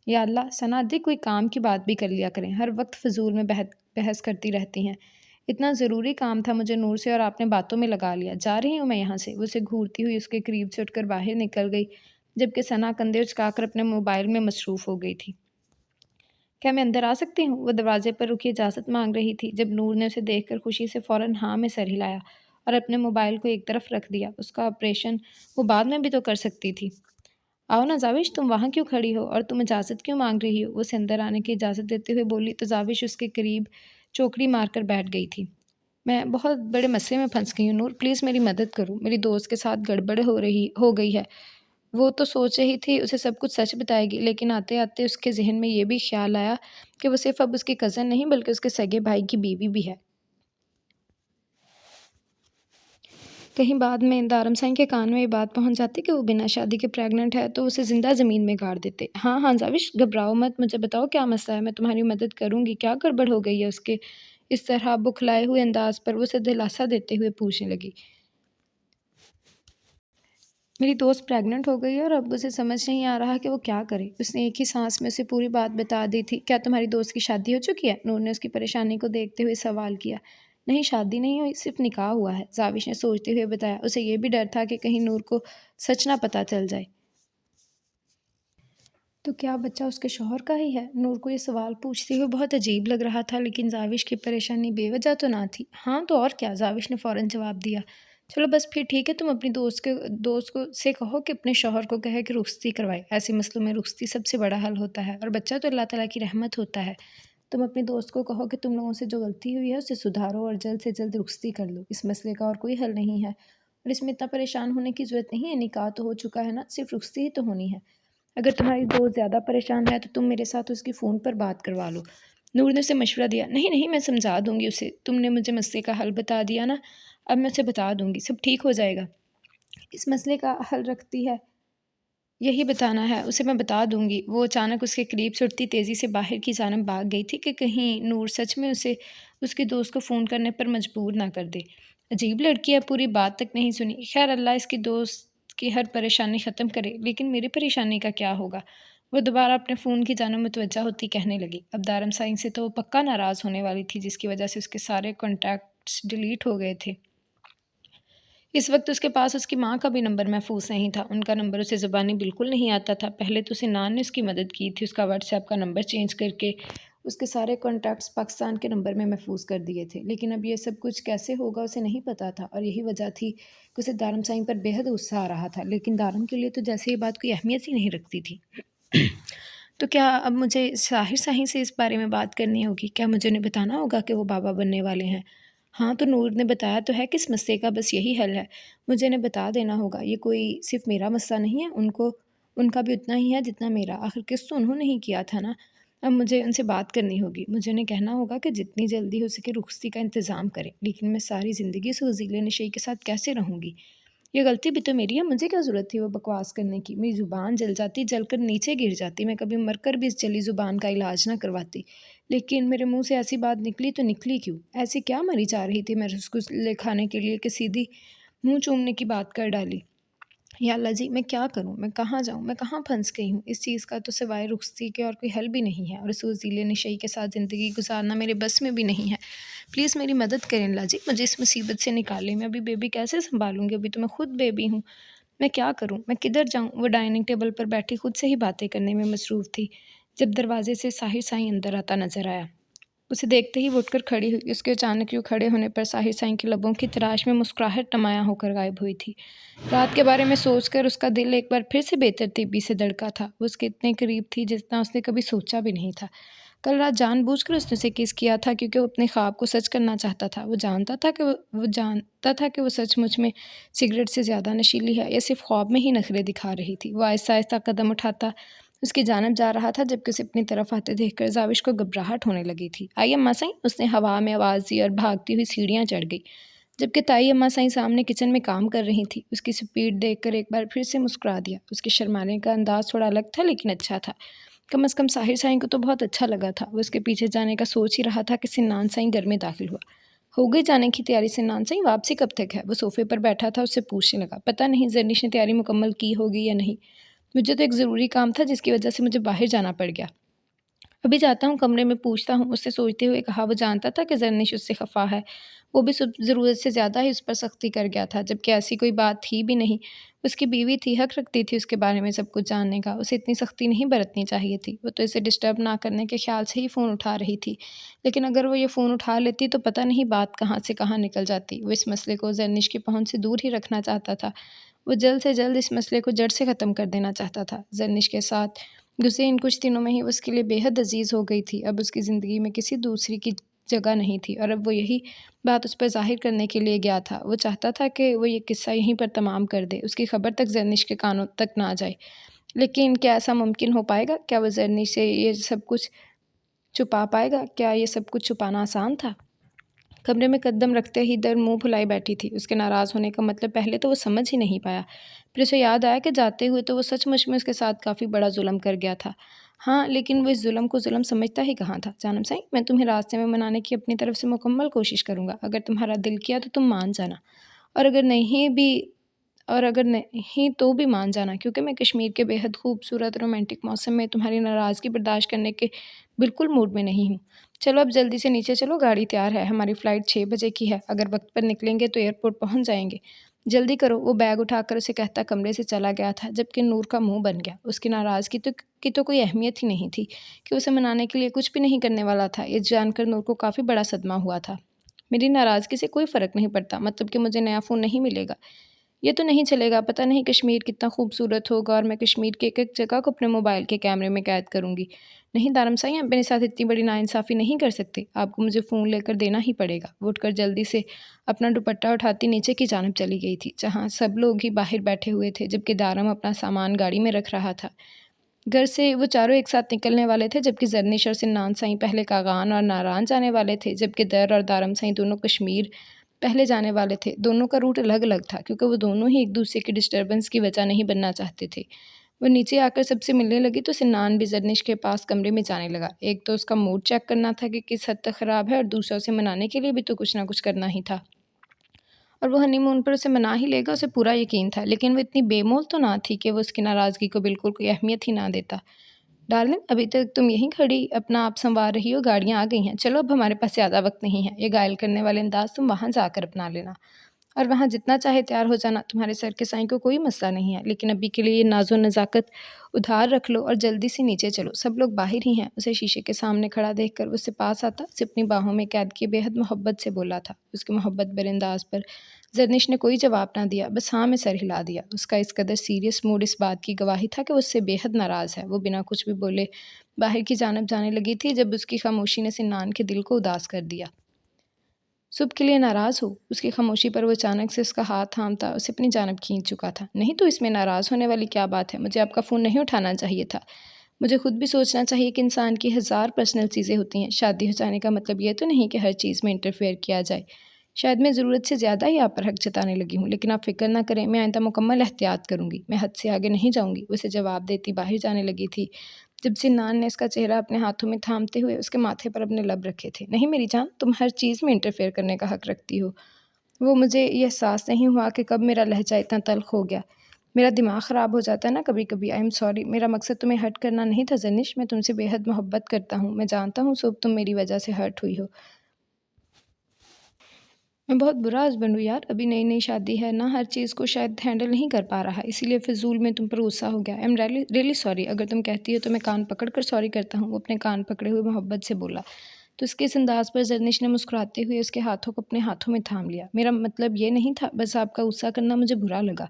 या अल्लाह! सना दी, कोई काम की बात भी कर लिया करें, हर वक्त फ़िज़ूल में बहस करती रहती हैं। इतना ज़रूरी काम था मुझे नूर से और आपने बातों में लगा लिया। जा रही हूँ मैं यहाँ से। वो उसे घूरती हुई उसके करीब से उठकर बाहर निकल गई, जबकि सना कंधे उचकाकर अपने मोबाइल में मसरूफ़ हो गई थी। क्या मैं अंदर आ सकती हूँ? वो दरवाज़े पर रुकी इजाज़त माँग रही थी, जब नूर ने उसे देखकर खुशी से फ़ौरन हाँ में सर हिलाया और अपने मोबाइल को एक तरफ रख दिया। उसका ऑपरेशन वो बाद में भी तो कर सकती थी। आओ ना ज़ाविश, तुम वहाँ क्यों खड़ी हो और तुम इजाज़त क्यों माँग रही हो? वो उसे अंदर आने की इजाज़त देते हुए बोली, तो ज़ाविश उसके करीब चौकड़ी मारकर बैठ गई थी। मैं बहुत बड़े मसले में फँस गई हूँ नूर, प्लीज़ मेरी मदद करो। मेरी दोस्त के साथ गड़बड़ हो गई है। वो तो सोच रही थी उसे सब कुछ सच बताएगी, लेकिन आते-आते उसके ज़हन में ये भी ख़्याल आया कि वो सिर्फ़ अब उसकी कज़न नहीं बल्कि उसके सगे भाई की बीवी भी है। कहीं बाद में दारम साईं के कान में ये बात पहुँच जाती कि वो बिना शादी के प्रेग्नेंट है, तो उसे ज़िंदा ज़मीन में गाड़ देते। हाँ, हाँ, ज़ाविश घबराओ मत, मुझे बताओ क्या मसला है, मैं तुम्हारी मदद करूँगी। क्या गड़बड़ हो गई है उसके? इस तरह बुखलाए हुए अंदाज़ पर वो उसे दिलासा देते हुए पूछने लगी। मेरी दोस्त प्रेग्नेंट हो गई है और अब उसे समझ नहीं आ रहा कि वो क्या करे। उसने एक ही सांस में उसे पूरी बात बता दी थी। क्या तुम्हारी दोस्त की शादी हो चुकी है? नूर ने उसकी परेशानी को देखते हुए सवाल किया। नहीं, शादी नहीं हुई, सिर्फ निकाह हुआ है, ज़ाविश ने सोचते हुए बताया। उसे ये भी डर था कि कहीं नूर को सच ना पता चल जाए। तो क्या बच्चा उसके शौहर का ही है? नूर को ये सवाल पूछते हुए बहुत अजीब लग रहा था, लेकिन ज़ाविश की परेशानी बेवजह तो ना थी। हाँ, तो और क्या? ज़ाविश ने फ़ौरन जवाब दिया। चलो बस फिर ठीक है, तुम अपनी दोस्त को से कहो कि अपने शौहर को कहे कि रुखसती करवाए। ऐसे मसलों में रुखसती सबसे बड़ा हल होता है और बच्चा तो अल्लाह ताला की रहमत होता है। तुम अपनी दोस्त को कहो कि तुम लोगों से जो गलती हुई है उसे सुधारो और जल्द से जल्द रुखसती कर लो। इस मसले का और कोई हल नहीं है और इसमें इतना परेशान होने की ज़रूरत नहीं है। निकाह तो हो चुका है ना, सिर्फ रुखसती ही तो होनी है। अगर तुम्हारी दोस्त ज़्यादा परेशान है तो तुम मेरे साथ उसकी फ़ोन पर बात करवा लो। नूर ने उसे मशवरा दिया। नहीं नहीं, मैं समझा दूंगी उसे, तुमने मुझे मसले का हल बता दिया ना, अब मैं उसे बता दूंगी, सब ठीक हो जाएगा। इस मसले का हल रखती है, यही बताना है, उसे मैं बता दूंगी। वो अचानक उसके करीब से उठती तेज़ी से बाहर की जानब भाग गई थी कि कहीं नूर सच में उसे उसके दोस्त को फ़ोन करने पर मजबूर ना कर दे। अजीब लड़की है, पूरी बात तक नहीं सुनी। खैर, अल्लाह इसकी दोस्त की हर परेशानी ख़त्म करे, लेकिन मेरी परेशानी का क्या होगा? वो दोबारा अपने फ़ोन की जानब मुतवज्जा होती कहने लगी। अब दारम साईं से तो वो पक्का नाराज़ होने वाली थी, जिसकी वजह से उसके सारे कॉन्टैक्ट्स डिलीट हो गए थे। इस वक्त उसके पास उसकी माँ का भी नंबर महफूज नहीं था। उनका नंबर उसे ज़बानी बिल्कुल नहीं आता था। पहले तो उसे नान ने उसकी मदद की थी, उसका व्हाट्सएप का नंबर चेंज करके उसके सारे कॉन्टैक्ट्स पाकिस्तान के नंबर में महफूज कर दिए थे। लेकिन अब ये सब कुछ कैसे होगा उसे नहीं पता था और यही वजह थी कि उसे दारम साईं पर बेहद गुस्सा आ रहा था। लेकिन दारम के लिए तो जैसे ये बात कोई अहमियत ही नहीं रखती थी। तो क्या अब मुझे साहिर साईं से इस बारे में बात करनी होगी? क्या मुझे उन्हें बताना होगा कि वो बाबा बनने वाले हैं? हाँ, तो नूर ने बताया तो है कि इस मसले का बस यही हल है। मुझे इन्हें बता देना होगा। ये कोई सिर्फ़ मेरा मसला नहीं है, उनका भी उतना ही है जितना मेरा। आखिर किस तो उन्होंने ही किया था ना। अब मुझे उनसे बात करनी होगी। मुझे उन्हें कहना होगा कि जितनी जल्दी हो सके रुख़्सती का इंतज़ाम करें। लेकिन मैं सारी ज़िंदगी इस वज़ीले नशई के साथ कैसे रहूँगी? ये गलती भी तो मेरी है, मुझे क्या ज़रूरत थी वो बकवास करने की। मेरी ज़ुबान जल जाती, जलकर नीचे गिर जाती। मैं कभी मरकर भी इस जली ज़ुबान का इलाज ना करवाती। लेकिन मेरे मुँह से ऐसी बात निकली तो निकली क्यों? ऐसी क्या मरी जा रही थी मैं रसगुल्ले खाने के लिए कि सीधी मुँह चूमने की बात कर डाली। या अल्लाह जी, मैं क्या करूँ? मैं कहाँ जाऊँ? मैं कहाँ फँस गई हूँ? इस चीज़ का तो सिवाय रुख़्सती के और कोई हल भी नहीं है और इस वज़ीले नशई के साथ ज़िंदगी गुज़ारना मेरे बस में भी नहीं है। प्लीज़ मेरी मदद करें अल्लाह जी, मुझे इस मुसीबत से निकालें। मैं अभी बेबी कैसे सँभालूँगी? अभी तो मैं खुद बेबी हूँ। मैं क्या करूँ? मैं किधर जाऊँ? वो डाइनिंग टेबल पर बैठी खुद से ही बातें करने में मसरूफ़ थी, जब दरवाज़े से साहिर साईं अंदर आता नज़र आया। उसे देखते ही वो उठकर खड़ी हुई। उसके अचानक यूँ खड़े होने पर साहिर साईं के लबों की तराश में मुस्कुराहट नुमायाँ होकर गायब हुई थी। रात के बारे में सोचकर उसका दिल एक बार फिर से बेतरतीबी से धड़का था। वो उसके इतने करीब थी जितना उसने कभी सोचा भी नहीं था। कल रात जानबूझकर उसने उसे किस किया था क्योंकि वो अपने ख्वाब को सच करना चाहता था। वो जानता था कि वो सचमुच में सिगरेट से ज़्यादा नशीली है या सिर्फ ख्वाब में ही नखरे दिखा रही थी। वो आहिस्ता-आहिस्ता कदम उठाता उसकी जानिब जा रहा था जबकि उसे अपनी तरफ आते देखकर जाविश को घबराहट होने लगी थी। आई अम्मा सईं, उसने हवा में आवाज़ दी और भागती हुई सीढ़ियाँ चढ़ गई। जबकि ताई अम्मा सईं सामने किचन में काम कर रही थी। उसकी स्पीड देखकर एक बार फिर से मुस्कुरा दिया। उसके शर्माने का अंदाज़ थोड़ा अलग था लेकिन अच्छा था। कम से कम साहिर साईं को तो बहुत अच्छा लगा था। वो उसके पीछे जाने का सोच ही रहा था कि सिन्नान साईं घर में दाखिल हुआ। हो गई जाने की तैयारी सिन्नान साईं? वापसी कब तक है? वो सोफ़े पर बैठा था, उससे पूछने लगा। पता नहीं ज़रनिश ने तैयारी मुकम्मल की होगी या नहीं। मुझे तो एक ज़रूरी काम था जिसकी वजह से मुझे बाहर जाना पड़ गया। अभी जाता हूँ, कमरे में पूछता हूँ, उससे सोचते हुए कहा। वो जानता था कि ज़रनिश उससे खफ़ा है। वो भी ज़रूरत से ज़्यादा ही उस पर सख्ती कर गया था, जबकि ऐसी कोई बात थी भी नहीं। उसकी बीवी थी, हक रखती थी उसके बारे में सब कुछ जानने का। उसे इतनी सख्ती नहीं बरतनी चाहिए थी। वो तो इसे डिस्टर्ब ना करने के ख़्याल से ही फ़ोन उठा रही थी। लेकिन अगर वो ये फ़ोन उठा लेती तो पता नहीं बात कहाँ से कहाँ निकल जाती। वो इस मसले को ज़रनिश की पहुँच से दूर ही रखना चाहता था। वो जल्द से जल्द इस मसले को जड़ से ख़त्म कर देना चाहता था। ज़रनिश के साथ गुज़रे इन कुछ दिनों में ही वो उसके लिए बेहद अज़ीज़ हो गई थी। अब उसकी ज़िंदगी में किसी दूसरी की जगह नहीं थी और अब वो यही बात उस पर ज़ाहिर करने के लिए गया था। वो चाहता था कि वो ये किस्सा यहीं पर तमाम कर दे, उसकी खबर तक ज़रनिश के कानों तक ना जाए। लेकिन क्या ऐसा मुमकिन हो पाएगा? क्या वो ज़रनिश से ये सब कुछ छुपा पाएगा? क्या ये सब कुछ छुपाना आसान था? कमरे में कदम रखते ही दर मुंह फुलाई बैठी थी। उसके नाराज़ होने का मतलब पहले तो वो समझ ही नहीं पाया। फिर उसे याद आया कि जाते हुए तो वो सचमुच में उसके साथ काफ़ी बड़ा जुल्म कर गया था। हाँ, लेकिन वो इस जुल्म को जुल्म समझता ही कहाँ था। जानम साईं, मैं तुम्हें रास्ते में मनाने की अपनी तरफ से मुकम्मल कोशिश करूँगा। अगर तुम्हारा दिल किया तो तुम मान जाना, और अगर नहीं भी और अगर नहीं तो भी मान जाना, क्योंकि मैं कश्मीर के बेहद खूबसूरत रोमांटिक मौसम में तुम्हारी नाराज़गी बर्दाश्त करने के बिल्कुल मूड में नहीं हूँ। चलो अब जल्दी से नीचे चलो, गाड़ी तैयार है, हमारी फ़्लाइट 6 बजे की है। अगर वक्त पर निकलेंगे तो एयरपोर्ट पहुँच जाएंगे। जल्दी करो। वो बैग उठाकर उसे कहता कमरे से चला गया था, जबकि नूर का मुंह बन गया। उसकी नाराज़गी की तो कोई अहमियत ही नहीं थी कि उसे मनाने के लिए कुछ भी नहीं करने वाला था। ये जानकर नूर को काफ़ी बड़ा सदमा हुआ था। मेरी नाराज़गी से कोई फ़र्क नहीं पड़ता, मतलब कि मुझे नया फ़ोन नहीं मिलेगा। ये तो नहीं चलेगा। पता नहीं कश्मीर कितना खूबसूरत होगा और मैं कश्मीर की एक-एक जगह को अपने मोबाइल के कैमरे में कैद करूँगी। नहीं दारम साईं, आप मेरे साथ इतनी बड़ी नाइंसाफ़ी नहीं कर सकते। आपको मुझे फ़ोन लेकर देना ही पड़ेगा। वो उठकर जल्दी से अपना दुपट्टा उठाती नीचे की जानिब चली गई थी, जहाँ सब लोग ही बाहर बैठे हुए थे, जबकि दारम अपना सामान गाड़ी में रख रहा था। घर से वो चारों एक साथ निकलने वाले थे, जबकि ज़रनिश और सिन्नान साईं पहले कागान और नारान जाने वाले थे, जबकि दर और दारम साईं दोनों कश्मीर पहले जाने वाले थे। दोनों का रूट अलग-अलग था क्योंकि वो दोनों ही एक-दूसरे की डिस्टर्बेंस की वजह नहीं बनना चाहते थे। वो नीचे आकर सबसे मिलने लगी तो सिन्नान भी ज़रनिश के पास कमरे में जाने लगा। एक तो उसका मूड चेक करना था कि किस हद तक ख़राब है, और दूसरा उसे मनाने के लिए भी तो कुछ ना कुछ करना ही था। और वो हनीमून पर उसे मना ही लेगा, उसे पूरा यकीन था। लेकिन वो इतनी बेमोल तो ना थी कि वो उसकी नाराज़गी को बिल्कुल कोई अहमियत ही ना देता। डार्लिंग, अभी तक तुम यहीं खड़ी अपना आप सँवार रही हो, गाड़ियाँ आ गई हैं। चलो, अब हमारे पास ज़्यादा वक़्त नहीं है। ये घायल करने वाले अंदाज़ तुम वहाँ जाकर अपना लेना, और वहाँ जितना चाहे तैयार हो जाना। तुम्हारे सर के साईं को कोई मसला नहीं है, लेकिन अभी के लिए ये नाज़ो-नज़ाकत उधार रख लो और जल्दी से नीचे चलो। सब लोग बाहर ही हैं। उसे शीशे के सामने खड़ा देखकर वो उससे पास आता, उसे अपनी बाहों में कैद किए बेहद मोहब्बत से बोला था। उसके मोहब्बत भरे अंदाज़ पर ज़रनिश ने कोई जवाब ना दिया, बस हाँ में सर हिला दिया। उसका इस कदर सीरियस मूड इस बात की गवाही था कि वो उससे बेहद नाराज़ है। वो बिना कुछ भी बोले बाहर की जानिब जाने लगी थी, जब उसकी खामोशी ने सिन्नान के दिल को उदास कर दिया। सुबह के लिए नाराज़ हो? उसकी खामोशी पर वो अचानक से उसका हाथ थामता उसे अपनी जानिब खींच चुका था। नहीं तो इसमें नाराज़ होने वाली क्या बात है? मुझे आपका फ़ोन नहीं उठाना चाहिए था। मुझे खुद भी सोचना चाहिए कि इंसान की हज़ार पर्सनल चीज़ें होती हैं। शादी हो जाने का मतलब ये तो नहीं कि हर चीज़ में इंटरफेयर किया जाए। शायद मैं ज़रूरत से ज़्यादा ही आप पर हक जताने लगी हूँ, लेकिन आप फ़िक्र ना करें, मैं आइंदा मुकम्मल एहतियात करूँगी। मैं हद से आगे नहीं जाऊँगी। उसे जवाब देती बाहर जाने लगी थी, जब सिन्नान ने उसका चेहरा अपने हाथों में थामते हुए उसके माथे पर अपने लब रखे थे। नहीं मेरी जान, तुम हर चीज़ में इंटरफेयर करने का हक रखती हो। वो मुझे ये एहसास नहीं हुआ कि कब मेरा लहजा इतना तल्ख़ हो गया। मेरा दिमाग ख़राब हो जाता है ना कभी-कभी। I am sorry. मेरा मकसद तुम्हें हर्ट करना नहीं था ज़निश। मैं तुमसे बेहद मोहब्बत करता हूँ। मैं जानता हूँ सुबह तुम मेरी वजह से हर्ट हुई हो। मैं बहुत बुरा हस्बैंड हूँ यार। अभी नई-नई शादी है ना, हर चीज़ को शायद हैंडल नहीं कर पा रहा, इसीलिए फ़िज़ूल में तुम पर गुस्सा हो गया। I am really really sorry. अगर तुम कहती हो तो मैं कान पकड़ कर सॉरी करता हूँ। वो अपने कान पकड़े हुए मोहब्बत से बोला। तो उसके इस अंदाज़ पर ज़रनिश ने मुस्कुराते हुए उसके हाथों को अपने हाथों में थाम लिया। मेरा मतलब ये नहीं था, बस आपका गुस्सा करना मुझे बुरा लगा।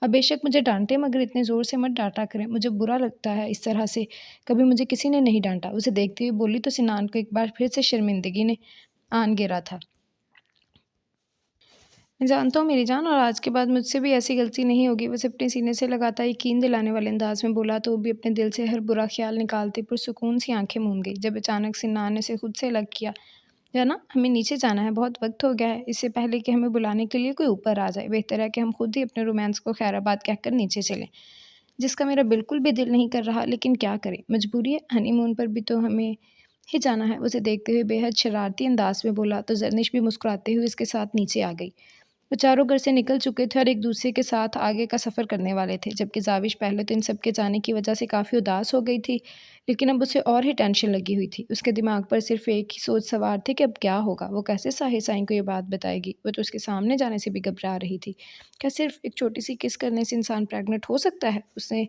अब बेशक मुझे डाँटे मगर इतने ज़ोर से मत डाँटा करें, मुझे बुरा लगता है इस तरह से, कभी मुझे किसी ने नहीं डाँटा। उसे देखते हुए बोली तो सिनान को एक बार फिर से शर्मिंदगी ने आन घेरा था। मैं जानता हूँ मेरी जान, और आज के बाद मुझसे भी ऐसी गलती नहीं होगी। बस अपने सीने से लगातार यकीन दिलाने वाले अंदाज में बोला तो वो भी अपने दिल से हर बुरा ख्याल निकालते पुरसुकून सी आंखें मूंद गई जब अचानक सिनान ने उसे खुद से अलग किया। जाना, हमें नीचे जाना है, बहुत वक्त हो गया है। इससे पहले कि हमें बुलाने के लिए कोई ऊपर आ जाए, बेहतर है कि हम खुद ही अपने रोमांस को खैराबाद कहकर नीचे चलें। जिसका मेरा बिल्कुल भी दिल नहीं कर रहा, लेकिन क्या करें, मजबूरी है। हनीमून पर भी तो हमें ही जाना है। उसे देखते हुए बेहद शरारती अंदाज में बोला तो जरनिश भी मुस्कुराते हुए इसके साथ नीचे आ गई। वो चारों घर से निकल चुके थे और एक दूसरे के साथ आगे का सफ़र करने वाले थे, जबकि ज़ाविश पहले तो इन सब के जाने की वजह से काफ़ी उदास हो गई थी, लेकिन अब उसे और ही टेंशन लगी हुई थी। उसके दिमाग पर सिर्फ एक ही सोच सवार थी कि अब क्या होगा, वो कैसे साहिर साईं को ये बात बताएगी। वो तो उसके सामने जाने से भी घबरा रही थी। क्या सिर्फ एक छोटी सी किस करने से इंसान प्रेग्नेंट हो सकता है? उसने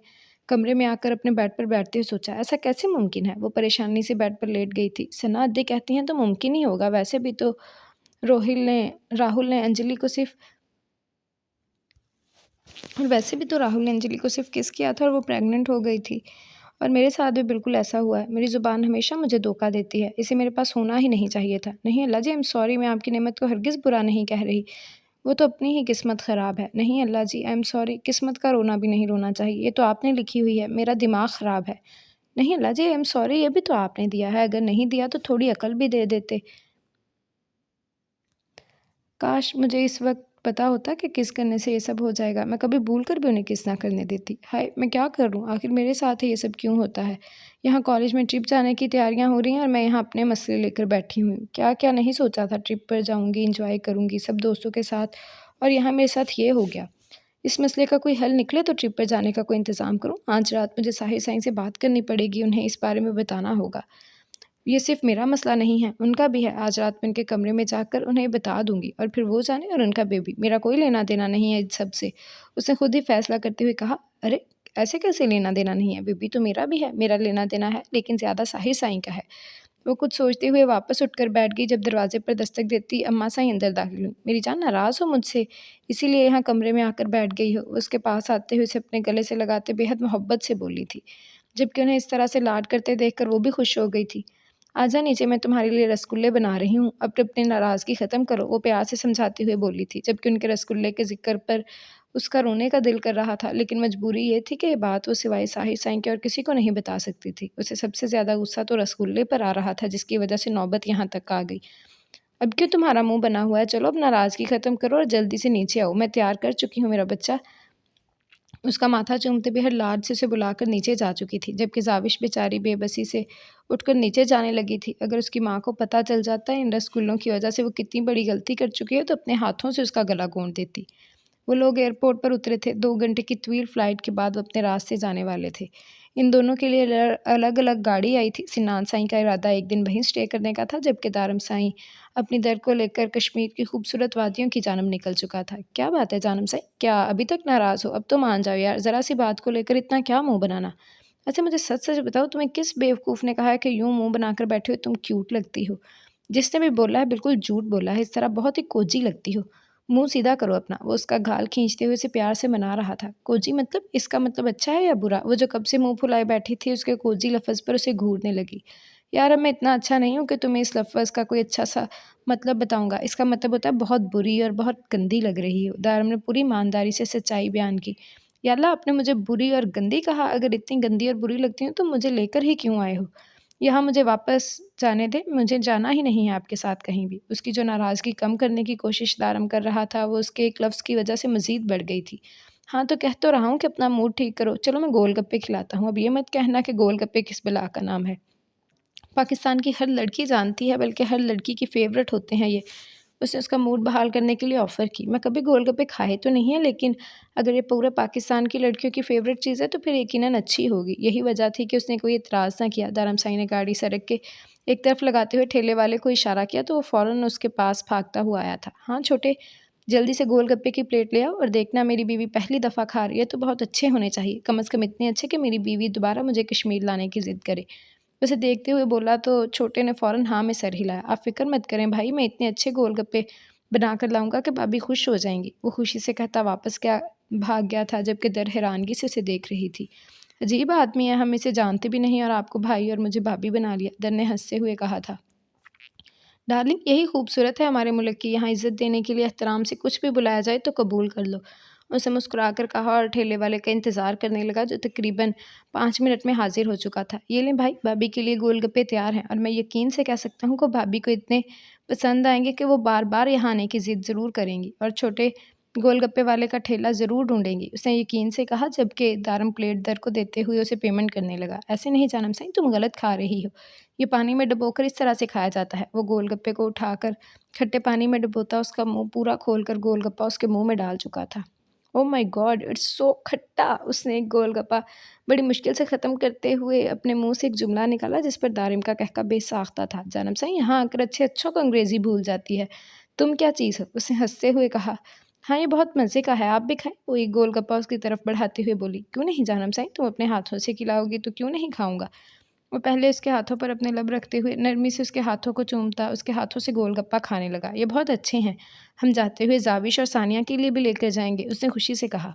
कमरे में आकर अपने बेड पर बैठते हुए सोचा, ऐसा कैसे मुमकिन है? वो परेशानी से बेड पर लेट गई थी। सना अद्दी कहती हैं तो मुमकिन ही होगा, वैसे भी तो रोहिल ने राहुल ने अंजलि को सिर्फ और वैसे भी तो राहुल ने अंजलि को सिर्फ किस किया था और वो प्रेग्नेंट हो गई थी। और मेरे साथ भी बिल्कुल ऐसा हुआ है। मेरी ज़ुबान हमेशा मुझे धोखा देती है। इसे मेरे पास होना ही नहीं चाहिए था। नहीं अल्लाह जी, आई एम सॉरी, मैं आपकी नेमत को हरगिज़ बुरा नहीं कह रही। वो तो अपनी ही किस्मत ख़राब है। नहीं अल्लाह जी, आई एम सॉरी, किस्मत का रोना भी नहीं रोना चाहिए। ये तो आपने लिखी हुई है। मेरा दिमाग ख़राब है। नहीं अल्लाह जी, आई एम सॉरी, ये भी तो आपने दिया है। अगर नहीं दिया तो थोड़ी अकल भी दे देते। काश मुझे इस वक़्त पता होता कि किस करने से ये सब हो जाएगा। मैं कभी भूल कर भी उन्हें किस ना करने देती। हाय! मैं क्या करूँ? आखिर मेरे साथ ही ये सब क्यों होता है? यहाँ कॉलेज में ट्रिप जाने की तैयारियाँ हो रही हैं और मैं यहाँ अपने मसले लेकर बैठी हुई हूँ। क्या-क्या नहीं सोचा था, ट्रिप पर जाऊँगी, एन्जॉय करूँगी सब दोस्तों के साथ, और यहाँ मेरे साथ ये हो गया। इस मसले का कोई हल निकले तो ट्रिप पर जाने का कोई इंतज़ाम करूँ। आज रात मुझे साहिर साईं से बात करनी पड़ेगी, उन्हें इस बारे में बताना होगा। ये सिर्फ़ मेरा मसला नहीं है, उनका भी है। आज रात मैं उनके कमरे में जाकर उन्हें बता दूँगी और फिर वो जाने और उनका बेबी। मेरा कोई लेना-देना नहीं है इन सब से। उसने खुद ही फ़ैसला करते हुए कहा, अरे! ऐसे कैसे लेना-देना नहीं है? बेबी तो मेरा भी है, मेरा लेना-देना है, लेकिन ज़्यादा साहिर साईं का है। वो कुछ सोचते हुए वापस उठकर बैठ गई। जब दरवाज़े पर दस्तक देती अम्मा साईं अंदर दाखिल हुईं। मेरी जान, नाराज़ हो मुझसे? इसीलिए यहाँ कमरे में आकर बैठ गई हो? उसके पास आते हुए उसे अपने गले से लगाते बेहद मोहब्बत से बोली थी, जबकि उन्हें इस तरह से लाड करते देखकर वो भी खुश हो गई थी। आजा नीचे, मैं तुम्हारे लिए रसगुल्ले बना रही हूँ, अब अपनी नाराज़गी ख़त्म करो, वो प्यार से समझाते हुए बोली थी, जबकि उनके रसगुल्ले के ज़िक्र पर उसका रोने का दिल कर रहा था, लेकिन मजबूरी ये थी कि ये बात वो सिवाय साहिर साईं के और किसी को नहीं बता सकती थी। उसे सबसे ज़्यादा गुस्सा तो रसगुल्ले पर आ रहा था, जिसकी वजह से नौबत यहाँ तक आ गई। अब क्यों तुम्हारा मुँह बना हुआ है? चलो अब नाराज़गी ख़त्म करो और जल्दी से नीचे आओ, मैं तैयार कर चुकी हूँ मेरा बच्चा। उसका माथा चूमते बेहद लाड से उसे बुलाकर नीचे जा चुकी थी, जबकि ज़ाविश बेचारी बेबसी से उठकर नीचे जाने लगी थी। अगर उसकी माँ को पता चल जाता इन रसगुल्लों की वजह से वो कितनी बड़ी गलती कर चुकी है, तो अपने हाथों से उसका गला घोंट देती। वो लोग एयरपोर्ट पर उतरे थे। 2 घंटे की तवील फ़्लाइट के बाद वो अपने रास्ते जाने वाले थे। इन दोनों के लिए अलग-अलग गाड़ी आई थी। सिनान साईं का इरादा एक दिन वहीं स्टे करने का था, जबकि दारम साईं अपनी दर को लेकर कश्मीर की खूबसूरत वादियों की जानब निकल चुका था। क्या बात है जानम साईं? क्या अभी तक नाराज़ हो? अब तो मान जाओ यार, ज़रा-सी बात को लेकर इतना क्या मुँह बनाना? अच्छा मुझे सच-सच बताओ, तुम्हें किस बेवकूफ़ ने कहा है कि यूँ मुँह बनाकर बैठे हो, तुम क्यूट लगती हो? जिसने भी बोला है बिल्कुल झूठ बोला है, इस तरह बहुत ही कोजी लगती हो। मुँह सीधा करो अपना। वो उसका गाल खींचते हुए उसे प्यार से मना रहा था। कोजी मतलब? इसका मतलब अच्छा है या बुरा? वो जो कब से मुँह फुलाए बैठी थी, उसके कोजी लफ़्ज़ पर उसे घूरने लगी। यार अब मैं इतना अच्छा नहीं हूँ कि तुम्हें इस लफ़्ज़ का कोई अच्छा-सा मतलब बताऊँगा। इसका मतलब होता है बहुत बुरी और बहुत गंदी लग रही हो। दारम ने पूरी ईमानदारी से सच्चाई बयान की। या अल्लाह, आपने मुझे बुरी और गंदी कहा? अगर इतनी गंदी और बुरी लगती हूँ तो मुझे लेकर ही क्यों आए हो? यहाँ मुझे वापस जाने दें, मुझे जाना ही नहीं है आपके साथ कहीं भी। उसकी जो नाराज़गी कम करने की कोशिश दारम कर रहा था, वो उसके एक लफ्ज़ की वजह से मज़ीद बढ़ गई थी। हाँ, तो कह तो रहा हूँ कि अपना मूड ठीक करो। चलो मैं गोलगप्पे खिलाता हूँ। अब ये मत कहना कि गोलगप्पे किस बला का नाम है। पाकिस्तान की हर लड़की जानती है, बल्कि हर लड़की की फ़ेवरेट होते हैं ये। उसने उसका मूड बहाल करने के लिए ऑफ़र की। मैं कभी गोलगप्पे खाए तो नहीं है, लेकिन अगर ये पूरे पाकिस्तान की लड़कियों की फ़ेवरेट चीज़ है तो फिर यकीनन अच्छी होगी। यही वजह थी कि उसने कोई एतराज़ ना किया। दारम साईं ने गाड़ी सड़क के एक तरफ लगाते हुए ठेले वाले को इशारा किया तो वो फ़ौरन उसके पास भागता हुआ आया था। हाँ छोटे, जल्दी से गोलगप्पे की प्लेट ले आओ और देखना, मेरी बीवी पहली दफ़ा खा रही है तो बहुत अच्छे होने चाहिए। कम से कम इतने अच्छे कि मेरी बीवी दोबारा मुझे कश्मीर लाने की ज़िद करे। उसे देखते हुए बोला तो छोटे ने फ़ौरन हाँ में सर हिलाया। आप फ़िक्र मत करें भाई, मैं इतने अच्छे गोलगप्पे बना कर लाऊंगा कि भाभी खुश हो जाएंगी। वो खुशी से कहता वापस क्या भाग गया था, जबकि दर हैरानगी से उसे देख रही थी। अजीब आदमी है, हम इसे जानते भी नहीं और आपको भाई और मुझे भाभी बना लिया, दर ने हंसते हुए कहा था। डार्लिंग, यही खूबसूरत है हमारे मुल्क की। यहाँ इज़्ज़त देने के लिए एहतराम से कुछ भी बुलाया जाए तो कबूल कर लो। उसे मुस्कुराकर कहा और ठेले वाले का इंतज़ार करने लगा, जो तकरीबन 5 मिनट में हाजिर हो चुका था। ये लें भाई, भाभी के लिए गोलगप्पे तैयार हैं और मैं यकीन से कह सकता हूँ कि भाभी को इतने पसंद आएंगे कि वो बार बार यहाँ आने की ज़िद ज़रूर करेंगी और छोटे गोलगप्पे वाले का ठेला ज़रूर ढूंढेंगी, उसने यकीन से कहा, जबकि दारम प्लेट दर को देते हुए उसे पेमेंट करने लगा। ऐसे नहीं जानम साईं, तुम गलत खा रही हो। ये पानी में डुबोकर इस तरह से खाया जाता है। वो गोलगप्पे को उठाकर खट्टे पानी में डुबोता उसका मुँह पूरा खोलकर गोलगप्पा उसके मुँह में डाल चुका था। Oh my God! It's so खट्टा! उसने एक गोलगप्पा बड़ी मुश्किल से ख़त्म करते हुए अपने मुँह से एक जुमला निकाला, जिस पर दारिम का कहका बेसाख्ता था। जानम साईं, यहाँ आकर अच्छे-अच्छों को अंग्रेज़ी भूल जाती है। तुम क्या चीज़ हो? उसने हँसते हुए कहा। हाँ, ये बहुत मज़े का है, आप भी खाएँ? वो एक गोलगप्पा उसकी तरफ बढ़ाते हुए बोली। क्यों नहीं जानम साईं, तुम अपने हाथों से खिलाओगी तो क्यों नहीं खाऊँगा? वो पहले उसके हाथों पर अपने लब रखते हुए नरमी से उसके हाथों को चूमता उसके हाथों से गोलगप्पा खाने लगा। ये बहुत अच्छे हैं, हम जाते हुए जाविश और सानिया के लिए भी लेकर जाएंगे, उसने खुशी से कहा।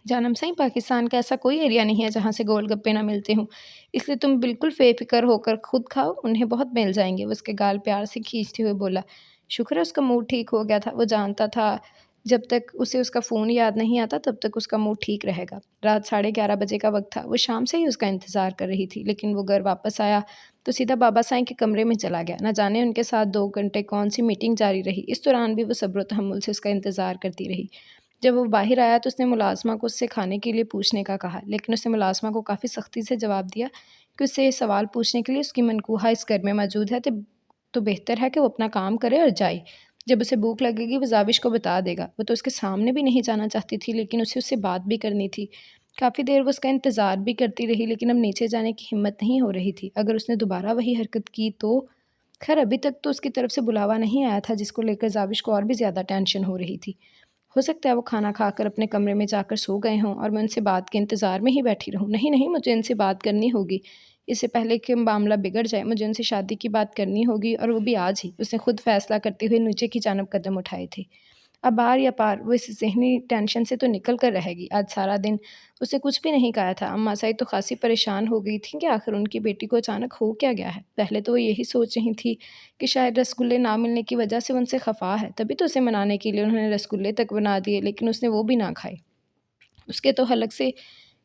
जानम साईं, पाकिस्तान का ऐसा कोई एरिया नहीं है जहाँ से गोलगप्पे ना मिलते हों, इसलिए तुम बिल्कुल बेफिक्र होकर खुद खाओ, उन्हें बहुत मिल जाएंगे। वो उसके गाल प्यार से खींचते हुए बोला। शुक्र है उसका मूड ठीक हो गया था। वो जानता था जब तक उसे उसका फ़ोन याद नहीं आता तब तक उसका मूड ठीक रहेगा। रात 11:30 बजे का वक्त था। वो शाम से ही उसका इंतज़ार कर रही थी, लेकिन वो घर वापस आया तो सीधा बाबा साईं के कमरे में चला गया। न जाने उनके साथ 2 घंटे कौन सी मीटिंग जारी रही। इस दौरान भी वो सब्र तहम्मुल से उसका इंतज़ार करती रही। जब वो बाहर आया तो उसने मुलाज़िमा को उससे खाने के लिए पूछने का कहा, लेकिन उसने मुलाज़िमा को काफ़ी सख्ती से जवाब दिया कि उससे ये सवाल पूछने के लिए उसकी मनकूहा इस घर में मौजूद है, तो बेहतर है कि वो अपना काम करे और जाए। जब उसे भूख लगेगी वो ज़ाविश को बता देगा। वो तो उसके सामने भी नहीं जाना चाहती थी, लेकिन उसे उससे बात भी करनी थी। काफ़ी देर वो उसका इंतज़ार भी करती रही, लेकिन अब नीचे जाने की हिम्मत नहीं हो रही थी। अगर उसने दोबारा वही हरकत की तो? खैर, अभी तक तो उसकी तरफ से बुलावा नहीं आया था, जिसको लेकर ज़ाविश को और भी ज़्यादा टेंशन हो रही थी। हो सकता है वो खाना खाकर अपने कमरे में जाकर सो गए हों और मैं उनसे बात के इंतज़ार में ही बैठी रहूँ। नहीं, नहीं, मुझे इनसे बात करनी होगी। इससे पहले कि मामला बिगड़ जाए, मुझे उनसे शादी की बात करनी होगी और वो भी आज ही। उसने खुद फ़ैसला करते हुए नीचे की जानब कदम उठाए थे। अब बार या पार वो इस ज़हनी टेंशन से तो निकल कर रहेगी। आज सारा दिन उसे कुछ भी नहीं खाया था। अम्मा साई तो ख़ासी परेशान हो गई थीं कि आखिर उनकी बेटी को अचानक हो क्या गया है। पहले तो वो यही सोच रही थी कि शायद रसगुल्ले ना मिलने की वजह से वो उनसे ख़फ़ा है, तभी तो उसे मनाने के लिए उन्होंने रसगुल्ले तक बना दिए, लेकिन उसने वो भी ना खाए। उसके तो हलक से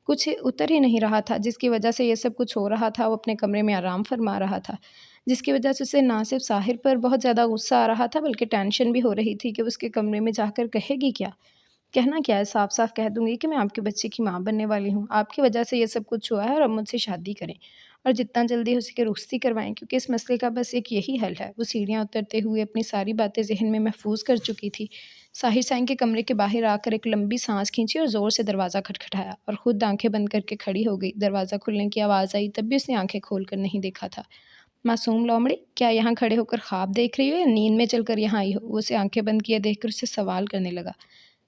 कुछ उतर ही नहीं रहा था, जिसकी वजह से ये सब कुछ हो रहा था। वो अपने कमरे में आराम फ़रमा रहा था, जिसकी वजह से उसे ना सिर्फ़ साहिर पर बहुत ज़्यादा गुस्सा आ रहा था, बल्कि टेंशन भी हो रही थी कि वो उसके कमरे में जाकर कहेगी क्या? कहना क्या है, साफ-साफ कह दूँगी कि मैं आपके बच्चे की माँ बनने वाली हूँ। आपकी वजह से ये सब कुछ हुआ है और अब मुझसे शादी करें और जितना जल्दी हो सके रुखसती करवाएँ, क्योंकि इस मसले का बस एक यही हल है। वो सीढ़ियाँ उतरते हुए अपनी सारी बातें ज़हन में महफ़ूज़ कर चुकी थी। साहिर साईं के कमरे के बाहर आकर एक लंबी साँस खींची और ज़ोर से दरवाज़ा खटखटाया और ख़ुद आँखें बंद करके खड़ी हो गई। दरवाज़ा खुलने की आवाज़ आई, तब भी उसने आँखें खोल कर नहीं देखा था। मासूम लोमड़ी, क्या यहाँ खड़े होकर ख्वाब देख रही हो या नींद में चलकर यहाँ आई हो? वो उसे आँखें बंद किए देखकर उससे सवाल करने लगा।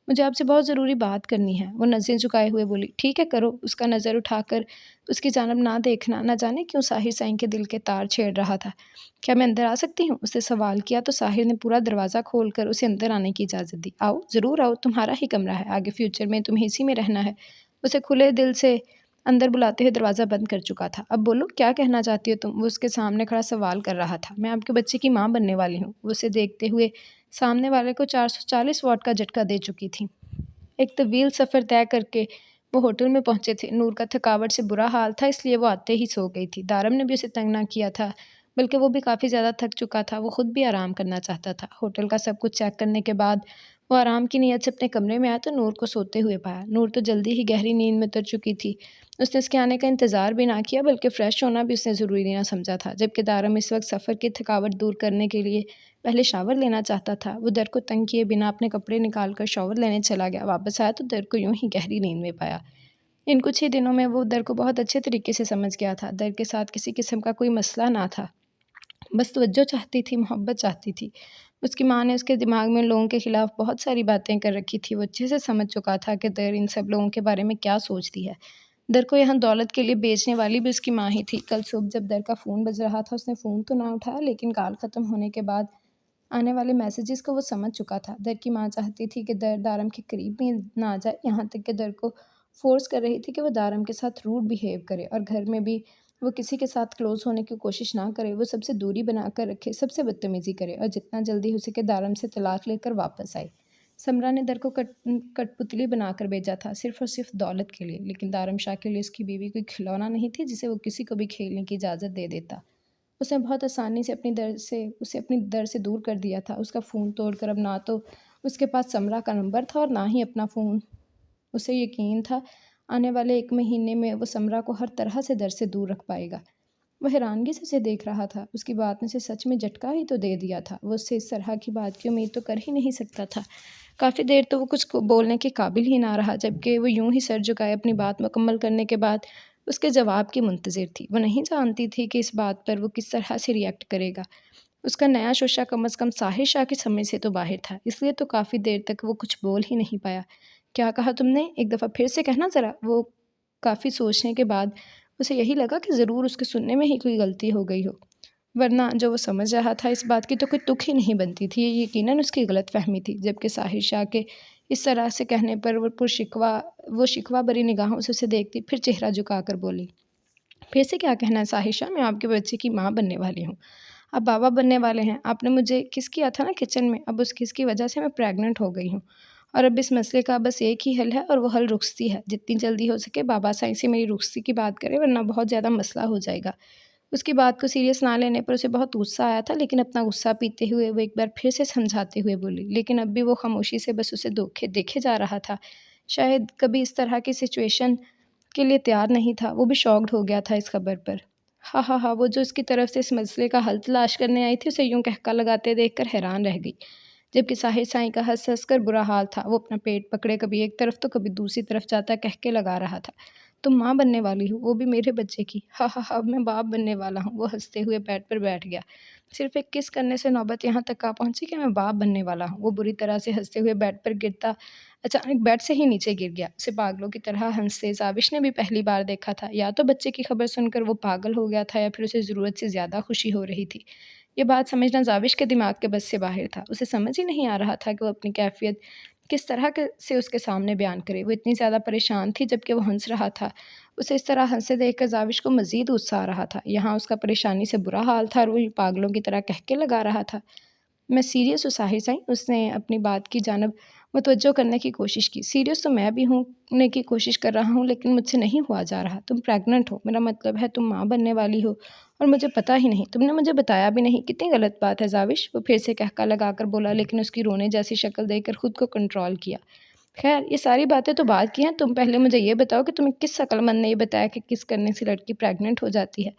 मुझे आपसे बहुत ज़रूरी बात करनी है, वो नज़रें झुकाए हुए बोली। ठीक है, करो। उसका नज़र उठाकर उसकी जानब ना देखना, ना जाने क्यों साहिर साईं के दिल के तार छेड़ रहा था। क्या मैं अंदर आ सकती हूँ? उससे सवाल किया तो साहिर ने पूरा दरवाज़ा खोलकर उसे अंदर आने की इजाज़त दी। आओ, ज़रूर आओ, तुम्हारा ही कमरा है, आगे फ्यूचर में तुम्हें इसी में रहना है। उसे खुले दिल से अंदर बुलाते हुए दरवाज़ा बंद कर चुका था। अब बोलो, क्या कहना चाहती हो तुम? वो उसके सामने खड़ा सवाल कर रहा था। मैं आपके बच्चे की माँ बनने वाली हूँ। वो उसे देखते हुए सामने वाले को 440 वॉट का झटका दे चुकी थी। एक तवील सफ़र तय करके वो होटल में पहुँचे थे। नूर का थकावट से बुरा हाल था, इसलिए वो आते ही सो गई थी। दारम ने भी उसे तंग ना किया था, बल्कि वो भी काफ़ी ज़्यादा थक चुका था। वो खुद भी आराम करना चाहता था। होटल का सब कुछ चेक करने के बाद वो आराम की नीयत से अपने कमरे में आया तो नूर को सोते हुए पाया। नूर तो जल्दी ही गहरी नींद में उतर चुकी थी। उसने उसके आने का इंतज़ार भी ना किया, बल्कि फ़्रेश होना भी उसने ज़रूरी ना समझा था। जबकि दारम इस वक्त सफ़र की थकावट दूर करने के लिए पहले शावर लेना चाहता था। वो दर को तंग किए बिना अपने कपड़े निकाल कर शावर लेने चला गया। वापस आया तो दर को यूं ही गहरी नींद में पाया। इन कुछ ही दिनों में वो दर को बहुत अच्छे तरीके से समझ गया था। दर के साथ किसी किस्म का कोई मसला ना था, बस तवज्जो चाहती थी, मोहब्बत चाहती थी। उसकी माँ ने उसके दिमाग में लोगों के ख़िलाफ़ बहुत सारी बातें कर रखी थी। वो अच्छे से समझ चुका था कि दर इन सब लोगों के बारे में क्या सोचती है। दर को यहाँ दौलत के लिए बेचने वाली भी उसकी माँ ही थी। कल सुबह जब दर का फ़ोन बज रहा था, उसने फ़ोन तो ना उठाया, लेकिन कॉल ख़त्म होने के बाद आने वाले मैसेजेस को वो समझ चुका था। दर की माँ चाहती थी कि दर दारम के करीब भी ना आ जाए, यहाँ तक कि दर को फ़ोर्स कर रही थी कि वो दारम के साथ रूड बिहेव करे और घर में भी वो किसी के साथ क्लोज़ होने की कोशिश ना करे, वो सबसे दूरी बना कर रखे, सबसे बदतमीज़ी करे और जितना जल्दी हो सके दारम से तलाक लेकर वापस आए। समरा ने दर को कठपुतली बनाकर भेजा था, सिर्फ़ और सिर्फ़ दौलत के लिए, लेकिन दारम शाह के लिए उसकी बीवी कोई खिलौना नहीं थी जिसे वो किसी को भी खेलने की इजाज़त दे देता। उसने बहुत आसानी से अपनी दर से दूर कर दिया था। उसका फ़ोन तोड़कर अब ना तो उसके पास समरा का नंबर था और ना ही अपना फ़ोन। उसे यकीन था आने वाले 1 महीने में वो समरा को हर तरह से दर से दूर रख पाएगा। वह हैरानगी से उसे देख रहा था। उसकी बात ने उसे सच में झटका ही तो दे दिया था। वो उससे इस तरह की बात की उम्मीद तो कर ही नहीं सकता था। काफ़ी देर तो वो कुछ को बोलने के काबिल ही ना रहा, जबकि वो यूँ ही सर झुकाए अपनी बात मुकम्मल करने के बाद उसके जवाब की मुंतज़िर थी। वो नहीं जानती थी कि इस बात पर वो किस तरह से रिएक्ट करेगा। उसका नया शोशा कम से कम साहिर शाह की समझ से तो बाहर था, इसलिए तो काफ़ी देर तक वो कुछ बोल ही नहीं पाया। क्या कहा तुमने? एक दफ़ा फिर से कहना ज़रा। वो काफ़ी सोचने के बाद उसे यही लगा कि ज़रूर उसके सुनने में ही कोई गलती हो गई हो, वरना जो वो समझ रहा था इस बात की तो कोई तुक ही नहीं बनती थी। ये यकीनन उसकी गलतफ़हमी थी। जबकि साहिर शाह के इस तरह से कहने पर वो शिकवा भरी निगाहों से उसे देखती, फिर चेहरा झुकाकर बोली, फिर से क्या कहना है साहिर शाह? मैं आपके बच्चे की माँ बनने वाली हूँ। आप बाबा बनने वाले हैं। आपने मुझे किस किया था ना किचन में, अब उस किस की वजह से मैं प्रेग्नेंट हो गई हूँ। और अब इस मसले का बस एक ही हल है और वो हल रुख़्सती है। जितनी जल्दी हो सके बाबा साईं से मेरी रुख़्सती की बात करें, वरना बहुत ज़्यादा मसला हो जाएगा। उसकी बात को सीरियस ना लेने पर उसे बहुत गुस्सा आया था, लेकिन अपना गुस्सा पीते हुए वो एक बार फिर से समझाते हुए बोली। लेकिन अब भी वो ख़ामोशी से बस उसे देखे जा रहा था। शायद कभी इस तरह की सिचुएशन के लिए तैयार नहीं था। वो भी शॉक्ड हो गया था इस खबर पर। हाँ, हाँ, हाँ, वो जो उसकी तरफ से इस मसले का हल तलाश करने आई थी, उसे यूँ कहका लगाते देखकर हैरान रह गई। जबकि साहिर साईं का हँस-हँस कर बुरा हाल था। वो अपना पेट पकड़े कभी एक तरफ तो कभी दूसरी तरफ जाता कह के लगा रहा था। तुम माँ बनने वाली हो, वो भी मेरे बच्चे की। हाँ, हाँ, हाँ, मैं बाप बनने वाला हूँ। वो हँसते हुए बेड पर बैठ गया। सिर्फ़ एक किस करने से नौबत यहाँ तक आ पहुँची कि मैं बाप बनने वाला हूँ। वो बुरी तरह से हँसते हुए बेड पर गिरता अचानक बेड से ही नीचे गिर गया। उसे पागलों की तरह हँसते ज़ाविश ने भी पहली बार देखा था। या तो बच्चे की खबर सुनकर वो पागल हो गया था या फिर उसे ज़रूरत से ज़्यादा खुशी हो रही थी। ये बात समझना ज़ाविश के दिमाग के बस से बाहर था। उसे समझ ही नहीं आ रहा था कि वो अपनी कैफ़ियत किस तरह के से उसके सामने बयान करे। वो इतनी ज़्यादा परेशान थी जबकि वो हँस रहा था। उसे इस तरह हँसते देखकर ज़ाविश को मज़ीद गुस्सा आ रहा था। यहाँ उसका परेशानी से बुरा हाल था और वो पागलों की तरह कह के लगा रहा था। मैं सीरियस हूँ साहिर साईं। उसने अपनी बात की जानिब मुतवज्जो करने की कोशिश की। सीरियस तो मैं भी होने की कोशिश कर रहा हूँ, लेकिन मुझसे नहीं हुआ जा रहा। तुम प्रेग्नेंट हो, मेरा मतलब है तुम माँ बनने वाली हो और मुझे पता ही नहीं। तुमने मुझे बताया भी नहीं। कितनी गलत बात है ज़ाविश। वो फिर से कहका लगाकर बोला, लेकिन उसकी रोने जैसी शक्ल देखकर खुद को कंट्रोल किया। खैर ये सारी बातें तो बाद की हैं। तुम पहले मुझे ये बताओ कि तुम्हें किस अक्लमंद ने ये बताया कि किस करने से लड़की प्रेग्नेंट हो जाती है?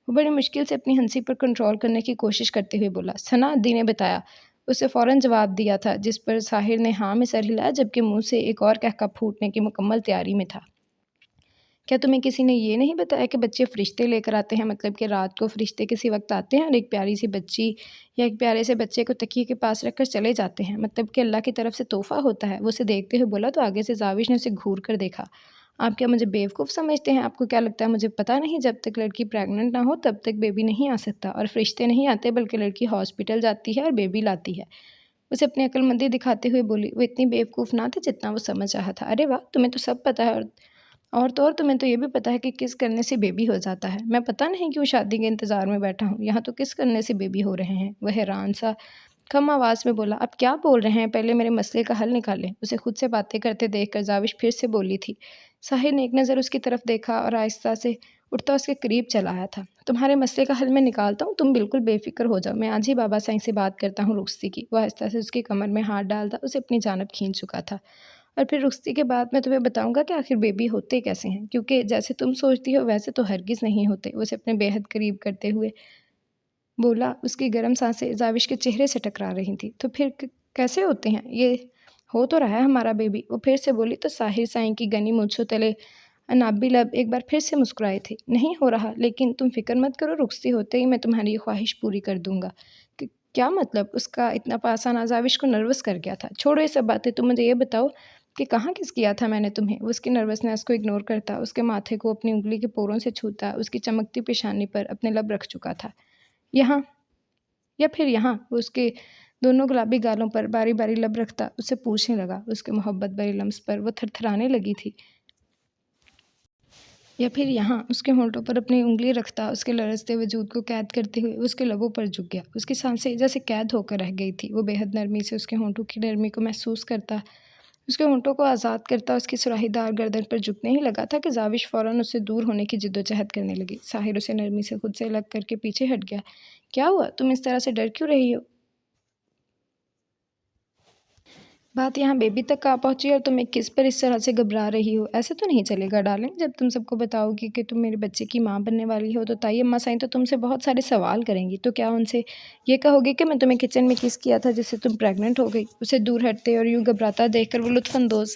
वो बड़ी मुश्किल से अपनी हंसी पर कंट्रोल करने की कोशिश करते हुए बोला, सना दी ने बताया। उसे फ़ौरन जवाब दिया था, जिस पर साहिर ने हाँ में सर हिलाया, जबकि मुँह से एक और कहका फूटने की मुकम्मल तैयारी में था। क्या तुम्हें किसी ने ये नहीं बताया कि बच्चे फ़रिश्ते लेकर आते हैं? मतलब कि रात को फ़रिश्ते किसी वक़्त आते हैं और एक प्यारी-सी बच्ची या एक प्यारे से बच्चे को तकिए के पास रखकर चले जाते हैं। मतलब कि अल्लाह की तरफ से तोहफ़ा होता है। वो उसे देखते हुए बोला तो आगे से ज़ाविश ने उसे घूर कर देखा। आप क्या मुझे बेवकूफ़ समझते हैं? आपको क्या लगता है मुझे पता नहीं जब तक लड़की प्रेग्नेंट ना हो तब तक बेबी नहीं आ सकता और फ़रिश्ते नहीं आते बल्कि लड़की हॉस्पिटल जाती है और बेबी लाती है। उसे अपनी अक्लमंदी दिखाते हुए बोली। वो इतनी बेवकूफ़ ना थी जितना वो समझ रहा था। अरे वाह! तुम्हें तो सब पता है और तो और तुम्हें तो ये भी पता है कि किस करने से बेबी हो जाता है। मैं पता नहीं क्यों शादी के इंतज़ार में बैठा हूँ। यहाँ तो किस करने से बेबी हो रहे हैं। वह हैरान-सा कम आवाज़ में बोला, आप क्या बोल रहे हैं? पहले मेरे मसले का हल निकालें। उसे खुद से बातें करते देखकर ज़ाविश फिर से बोली थी। साहिर ने एक नज़र उसकी तरफ देखा और आहिस्ता से उठता उसके करीब चला आया था। तुम्हारे मसले का हल मैं निकालता हूँ, तुम बिल्कुल बेफ़िक्र हो जाओ। मैं आज ही बाबा साईं से बात करता हूँ रुख़्सती की। वो आहिस्ता से उसकी कमर में हाथ डालता उसे अपनी जानिब खींच चुका था। और फिर रुख़्सती के बाद मैं तुम्हें बताऊँगा कि आखिर बेबी होते कैसे हैं, क्योंकि जैसे तुम सोचती हो वैसे तो हरगिज़ नहीं होते। उसे अपने बेहद करीब करते हुए बोला। उसकी गर्म सांसें ज़ाविश के चेहरे से टकरा रही थीं। तो फिर कैसे होते हैं? ये हो तो रहा है हमारा बेबी। वो फिर से बोली तो साहिर साईं की घनी मूँछों तले अनाबी लब एक बार फिर से मुस्कुराए थे। नहीं हो रहा, लेकिन तुम फ़िक्र मत करो, रुख़्सती होते ही मैं तुम्हारी ये ख़्वाहिश पूरी कर दूँगा। क क्या मतलब? उसका इतना पासा आना ज़ाविश को नर्वस कर गया था। छोड़ो ये सब बातें, तुम मुझे ये बताओ कि कहाँ किस किया था मैंने तुम्हें? वो उसकी नर्वसनेस को इग्नोर करता, उसके माथे को अपनी उँगली के पोरों से छूता, उसकी चमकती पेशानी पर अपने लब रख चुका था। यहाँ या फिर यहाँ? वो उसके दोनों गुलाबी गालों पर बारी बारी लब रखता उससे पूछने लगा। उसके मोहब्बत भरे लम्स पर वो थरथराने लगी थी। या फिर यहाँ उसके होंठों पर अपनी उँगली रखता, उसके लरजते वजूद को कैद करते हुए उसके लबों पर झुक गया। उसकी सांसें जैसे कैद होकर रह गई थी। वो बेहद नरमी से उसके होंठों की नरमी को महसूस करता, उसके होंठों को आज़ाद करता उसकी सुराहीदार गर्दन पर झुकने ही लगा था कि ज़ाविश फ़ौरन उससे दूर होने की जिद्दोजहद करने लगी। साहिर उसे नरमी से खुद से अलग करके पीछे हट गया। क्या हुआ? तुम इस तरह से डर क्यों रही हो? बात यहाँ बेबी तक आ पहुँची और तुम एक किस पर इस तरह से घबरा रही हो? ऐसे तो नहीं चलेगा डार्लिंग। जब तुम सबको बताओगी कि तुम मेरे बच्चे की माँ बनने वाली हो तो ताई अम्मा साईं तो तुमसे बहुत सारे सवाल करेंगी। तो क्या उनसे ये कहोगे कि मैं तुम्हें किचन में किस किया था जिससे तुम प्रेग्नेंट हो गई? उसे दूर हटते और यूँ घबराता देखकर वो लुत्फ़अंदोज़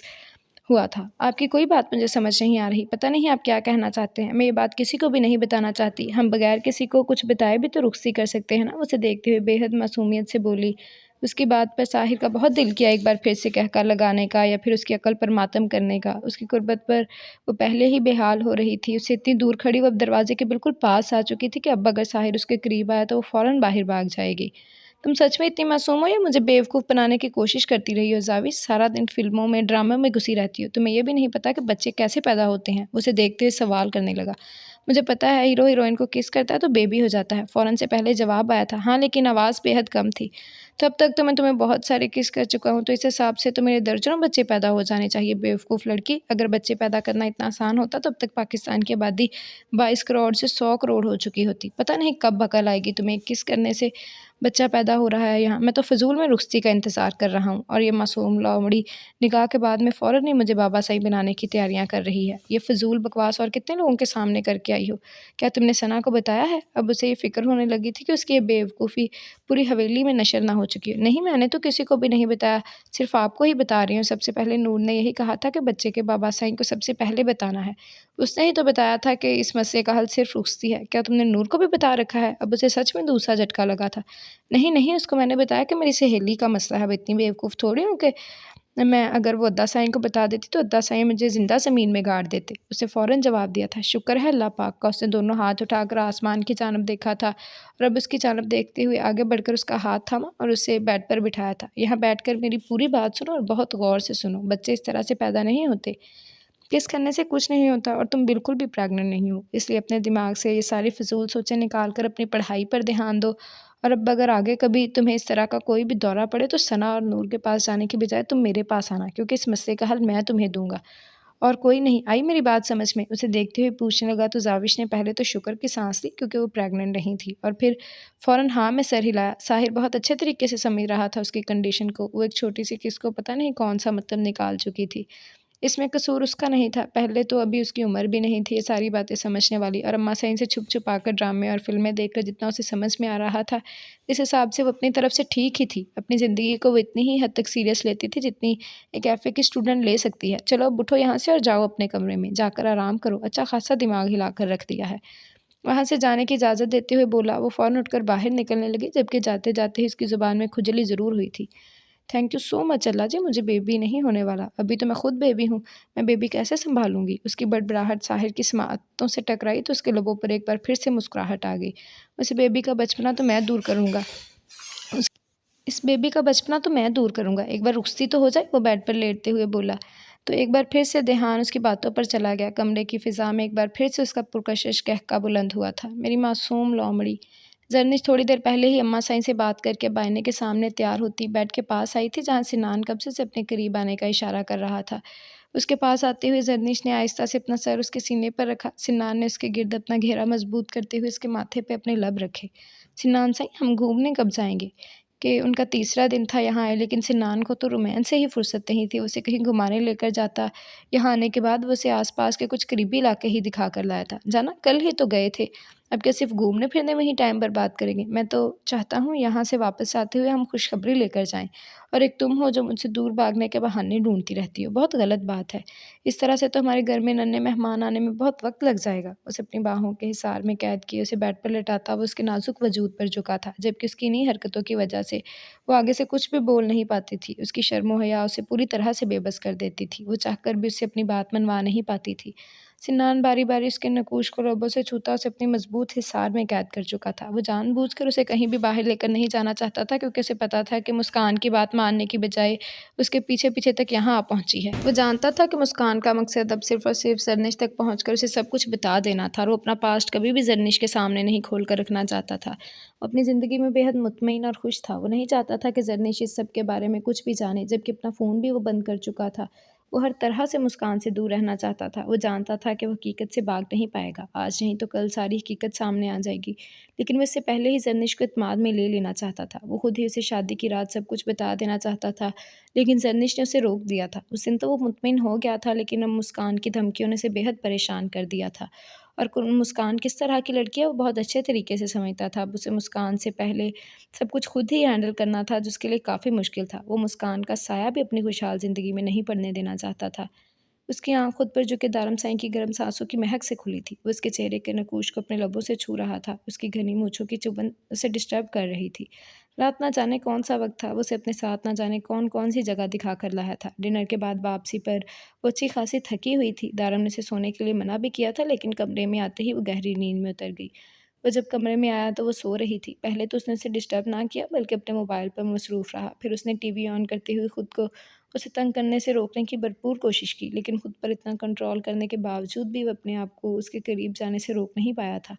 हुआ था। आपकी कोई बात मुझे समझ नहीं आ रही। पता नहीं आप क्या कहना चाहते हैं। मैं ये बात किसी को भी नहीं बताना चाहती। हम बगैर किसी को कुछ बताए भी तो रुखसी कर सकते हैं ना? उसे देखते हुए बेहद मासूमियत से बोली। उसकी बात पर साहिर का बहुत दिल किया एक बार फिर से कहका लगाने का या फिर उसकी अकल पर मातम करने का। उसकी गुर्बत पर वो पहले ही बेहाल हो रही थी। उससे इतनी दूर खड़ी वो अब दरवाज़े के बिल्कुल पास आ चुकी थी कि अब अगर साहिर उसके करीब आया तो वो फ़ौरन बाहर भाग जाएगी। तुम सच में इतनी मासूम हो या मुझे बेवकूफ़ बनाने की कोशिश करती रही हो ज़ाविस? सारा दिन फ़िल्मों में, ड्रामों में घुसी रहती हो। तुम्हें ये भी नहीं पता कि बच्चे कैसे पैदा होते हैं? उसे देखते हुए सवाल करने लगा। मुझे पता है हीरो हीरोइन को किस करता है तो बेबी हो जाता है। फ़ौरन से पहले जवाब आया था। हाँ, लेकिन आवाज़ बेहद कम थी। तब तक तो मैं तुम्हें बहुत सारे किस कर चुका हूँ, तो इस हिसाब से तो मेरे दर्जनों बच्चे पैदा हो जाने चाहिए बेवकूफ़ लड़की। अगर बच्चे पैदा करना इतना आसान होता तब तक पाकिस्तान की आबादी 22 करोड़ से 100 करोड़ हो चुकी होती। पता नहीं कब अकल आएगी तुम्हें किस करने से बच्चा पैदा हो रहा है यहाँ। मैं तो फ़िज़ूल में रुख़्सती का इंतज़ार कर रहा हूँ और ये मासूम लोमड़ी निकाह के बाद में फ़ौरन ही मुझे बाबा सही बनाने की तैयारियाँ कर रही है। ये फ़िज़ूल बकवास और कितने लोगों के सामने करके आई हो? क्या तुमने सना को बताया है? अब उसे ये फ़िक्र होने लगी थी कि उसकी ये बेवकूफ़ी पूरी हवेली में नशर ना हो चुकी हो। नहीं, मैंने तो किसी को भी नहीं बताया, सिर्फ़ आपको ही बता रही हूँ। सबसे पहले नूर ने यही कहा था कि बच्चे के बाबा साईं को सबसे पहले बताना है। उसने ही तो बताया था कि इस मसले का हल सिर्फ़ रुख़्सती है। क्या तुमने नूर को भी बता रखा है? अब उसे सच में दूसरा झटका लगा था। नहीं, नहीं, उसको मैंने बताया कि मेरी सहेली का मसला है। अब इतनी बेवकूफ़ थोड़ी हूँ कि मैं अगर वो अद्दा साईं को बता देती तो अद्दा साईं मुझे ज़िंदा ज़मीन में गाड़ देते। उसने फ़ौरन जवाब दिया था। शुक्र है अल्लाह पाक का। उसने दोनों हाथ उठाकर आसमान की जानब देखा था और अब उसकी जानब देखते हुए आगे बढ़कर उसका हाथ थामा और उसे बेड पर बिठाया था। यहाँ बैठकर मेरी पूरी बात सुनो और बहुत गौर से सुनो। बच्चे इस तरह से पैदा नहीं होते। किस करने से कुछ नहीं होता और तुम बिल्कुल भी प्रेग्नेंट नहीं हो। इसलिए अपने दिमाग से ये सारी फ़िज़ूल सोचें निकाल कर अपनी पढ़ाई पर ध्यान दो और अब अगर आगे कभी तुम्हें इस तरह का कोई भी दौरा पड़े तो सना और नूर के पास जाने की बजाय तुम मेरे पास आना, क्योंकि इस मसले का हल मैं तुम्हें दूँगा और कोई नहीं। आई मेरी बात समझ में? उसे देखते हुए पूछने लगा तो ज़ाविश ने पहले तो शुक्र की साँस ली क्योंकि वो प्रेग्नेंट नहीं थी और फिर फ़ौरन हाँ में सर हिलाया। साहिर बहुत अच्छे तरीके से समझ रहा था उसकी कंडीशन को। वो एक छोटी-सी किस को पता नहीं कौन-सा मतलब निकाल चुकी थी। इसमें कसूर उसका नहीं था। पहले तो अभी उसकी उम्र भी नहीं थी ये सारी बातें समझने वाली और अम्मा सईं से छुप-छुपा कर ड्रामे और फ़िल्में देखकर जितना उसे समझ में आ रहा था, इस हिसाब से वो अपनी तरफ से ठीक ही थी। अपनी ज़िंदगी को वो इतनी ही हद तक सीरियस लेती थी जितनी एक एफ़ए की स्टूडेंट ले सकती है। चलो अब उठो यहाँ से और जाओ अपने कमरे में, जाकर आराम करो। अच्छा ख़ासा दिमाग हिला कर रख दिया है। वहाँ से जाने की इजाज़त देते हुए बोला। वो फ़ौरन उठकर बाहर निकलने लगी, जबकि जाते-जाते ही उसकी ज़ुबान में खुजली ज़रूर हुई थी। थैंक यू सो मच अल्लाह जी, मुझे बेबी नहीं होने वाला। अभी तो मैं खुद बेबी हूँ, मैं बेबी कैसे सँभालूँगी? उसकी बड़बड़ाहट साहिर की समाअतों से टकराई तो उसके लबों पर एक बार फिर से मुस्कुराहट आ गई। उस बेबी का बचपना तो मैं दूर करूँगा। उस इस बेबी का बचपना तो मैं दूर करूँगा। एक बार रुखसती तो हो जाए, वो बेड पर लेटते हुए बोला। तो एक बार फिर से ध्यान उसकी बातों पर चला गया। कमरे की फ़िज़ा में एक बार फिर से उसका पुरकशिश कहका बुलंद हुआ था। मेरी मासूम लोमड़ी। ज़रनिश थोड़ी देर पहले ही अम्मा साईं से बात करके अब आईने के सामने तैयार होती बेड के पास आई थी जहाँ सिनान कब्ज़े से अपने करीब आने का इशारा कर रहा था। उसके पास आते हुए ज़रनिश ने आहिस्ता से अपना सर उसके सीने पर रखा। सिनान ने उसके गिर्द अपना घेरा मज़बूत करते हुए उसके माथे पे अपने लब रखे। सिनान साईं, हम घूमने कब जाएँगे? कि उनका तीसरा दिन था यहाँ आए, लेकिन सिनान को तो रोमांस से ही फुर्सत नहीं थी। उसे कहीं घुमाने लेकर जाता। यहाँ आने के बाद वो उसे आस-पास के कुछ करीबी इलाके ही दिखा कर लाया था। जाना कल ही तो गए थे। अब क्या सिर्फ़ घूमने-फिरने में ही टाइम बर्बाद करेंगे? मैं तो चाहता हूँ यहाँ से वापस आते हुए हम खुशखबरी लेकर जाएँ और एक तुम हो जो मुझसे दूर भागने के बहाने ढूँढती रहती हो। बहुत गलत बात है। इस तरह से तो हमारे घर में नन्हे मेहमान आने में बहुत वक़्त लग जाएगा। उसे अपनी बाहों के हिसार में कैद किए उसे बेड पर लेटाता वो उसके नाज़ुक वजूद पर झुका था, जबकि उसकी इन्हीं हरकतों की वजह से वो आगे से कुछ भी बोल नहीं पाती थी। उसकी शर्म-ओ-हया उसे पूरी तरह से बेबस कर देती थी। वो चाहकर भी उससे अपनी बात मनवा नहीं पाती थी। सिनान बारी-बारी उसके नकूश को रबों से छूता उसे अपनी मजबूत हिसार में कैद कर चुका था। वो जानबूझकर उसे कहीं भी बाहर लेकर नहीं जाना चाहता था क्योंकि उसे पता था कि मुस्कान की बात मानने की बजाय उसके पीछे-पीछे तक यहाँ आ पहुँची है। वो जानता था कि मुस्कान का मकसद अब सिर्फ़ और सिर्फ़ ज़रनिश तक पहुँचकर उसे सब कुछ बता देना था और वो अपना पास्ट कभी भी ज़रनिश के सामने नहीं खोल कर रखना चाहता था। वो अपनी ज़िंदगी में बेहद मुतमईन और खुश था। वो नहीं चाहता था कि ज़रनिश इस सब के बारे में कुछ भी जाने, जबकि अपना फ़ोन भी वो बंद कर चुका था। वो हर तरह से मुस्कान से दूर रहना चाहता था। वो जानता था कि वो हकीकत से भाग नहीं पाएगा। आज नहीं तो कल सारी हकीकत सामने आ जाएगी। लेकिन वो इससे पहले ही ज़रनिश को इत्मीनान में ले लेना चाहता था। वो खुद ही उसे शादी की रात सब कुछ बता देना चाहता था, लेकिन ज़रनिश ने उसे रोक दिया था। उस दिन तो वो मुतमिन हो गया था, लेकिन अब मुस्कान की धमकियों ने उसे बेहद परेशान कर दिया था। और मुस्कान किस तरह की लड़की है, वो बहुत अच्छे तरीके से समझता था। अब उसे मुस्कान से पहले सब कुछ खुद ही हैंडल करना था, जिसके लिए काफ़ी मुश्किल था। वो मुस्कान का साया भी अपनी खुशहाल ज़िंदगी में नहीं पड़ने देना चाहता था। उसकी आँख खुद पर झुके दारम साईं की गर्म सांसों की महक से खुली थी। वो उसके चेहरे के नकूश को अपने लबों से छू रहा था। उसकी घनी मूँछों की चुभन उसे डिस्टर्ब कर रही थी। रात ना जाने कौन-सा वक़्त था, वो उसे अपने साथ ना जाने कौन-कौन सी जगह दिखा कर लाया था। डिनर के बाद वापसी पर वो अच्छी-खासी थकी हुई थी। दारम ने उसे सोने के लिए मना भी किया था, लेकिन कमरे में आते ही वो गहरी नींद में उतर गई। वो जब कमरे में आया तो वो सो रही थी। पहले तो उसने उसे डिस्टर्ब ना किया, बल्कि अपने मोबाइल पर मसरूफ़ रहा। फिर उसने टीवी ऑन करते हुए खुद को उसे तंग करने से रोकने की भरपूर कोशिश की, लेकिन खुद पर इतना कंट्रोल करने के बावजूद भी वो अपने आप को उसके करीब जाने से रोक नहीं पाया था।